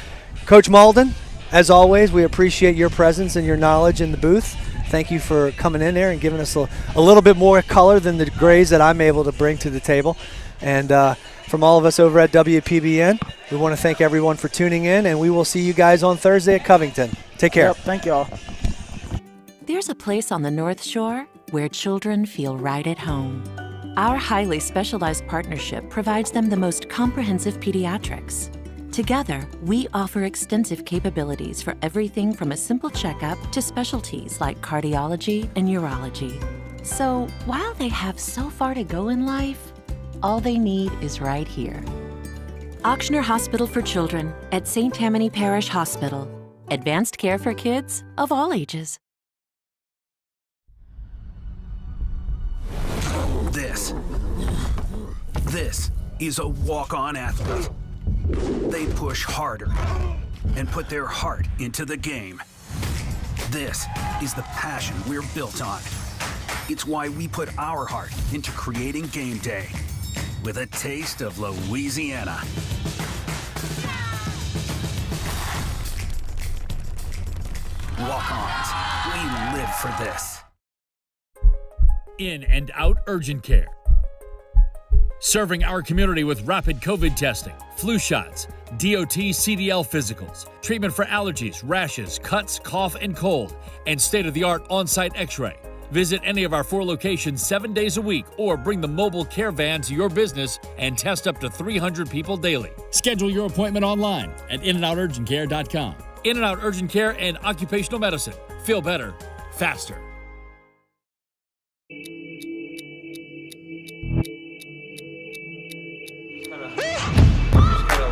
Coach Malden, as always, we appreciate your presence and your knowledge in the booth. Thank you for coming in there and giving us a little bit more color than the grays that I'm able to bring to the table. And from all of us over at WPBN, we want to thank everyone for tuning in, and we will see you guys on Thursday at Covington. Take care. Yep, thank you all. There's a place on the North Shore where children feel right at home. Our highly specialized partnership provides them the most comprehensive pediatrics. Together, we offer extensive capabilities for everything from a simple checkup to specialties like cardiology and urology. So, while they have so far to go in life, all they need is right here. Auctioner Hospital for Children at St. Tammany Parish Hospital. Advanced care for kids of all ages. This is a walk-on athlete. They push harder and put their heart into the game. This is the passion we're built on. It's why we put our heart into creating game day. with a taste of Louisiana. Walk-ons, we live for this. In and out urgent care. Serving our community with rapid COVID testing, flu shots, DOT CDL physicals, treatment for allergies, rashes, cuts, cough, and cold, and state-of-the-art on-site x-ray. Visit any of our 4 locations 7 days a week or bring the mobile care van to your business and test up to 300 people daily. Schedule your appointment online at inandourgentcare.com. In and Out Urgent Care and Occupational Medicine. Feel better, faster.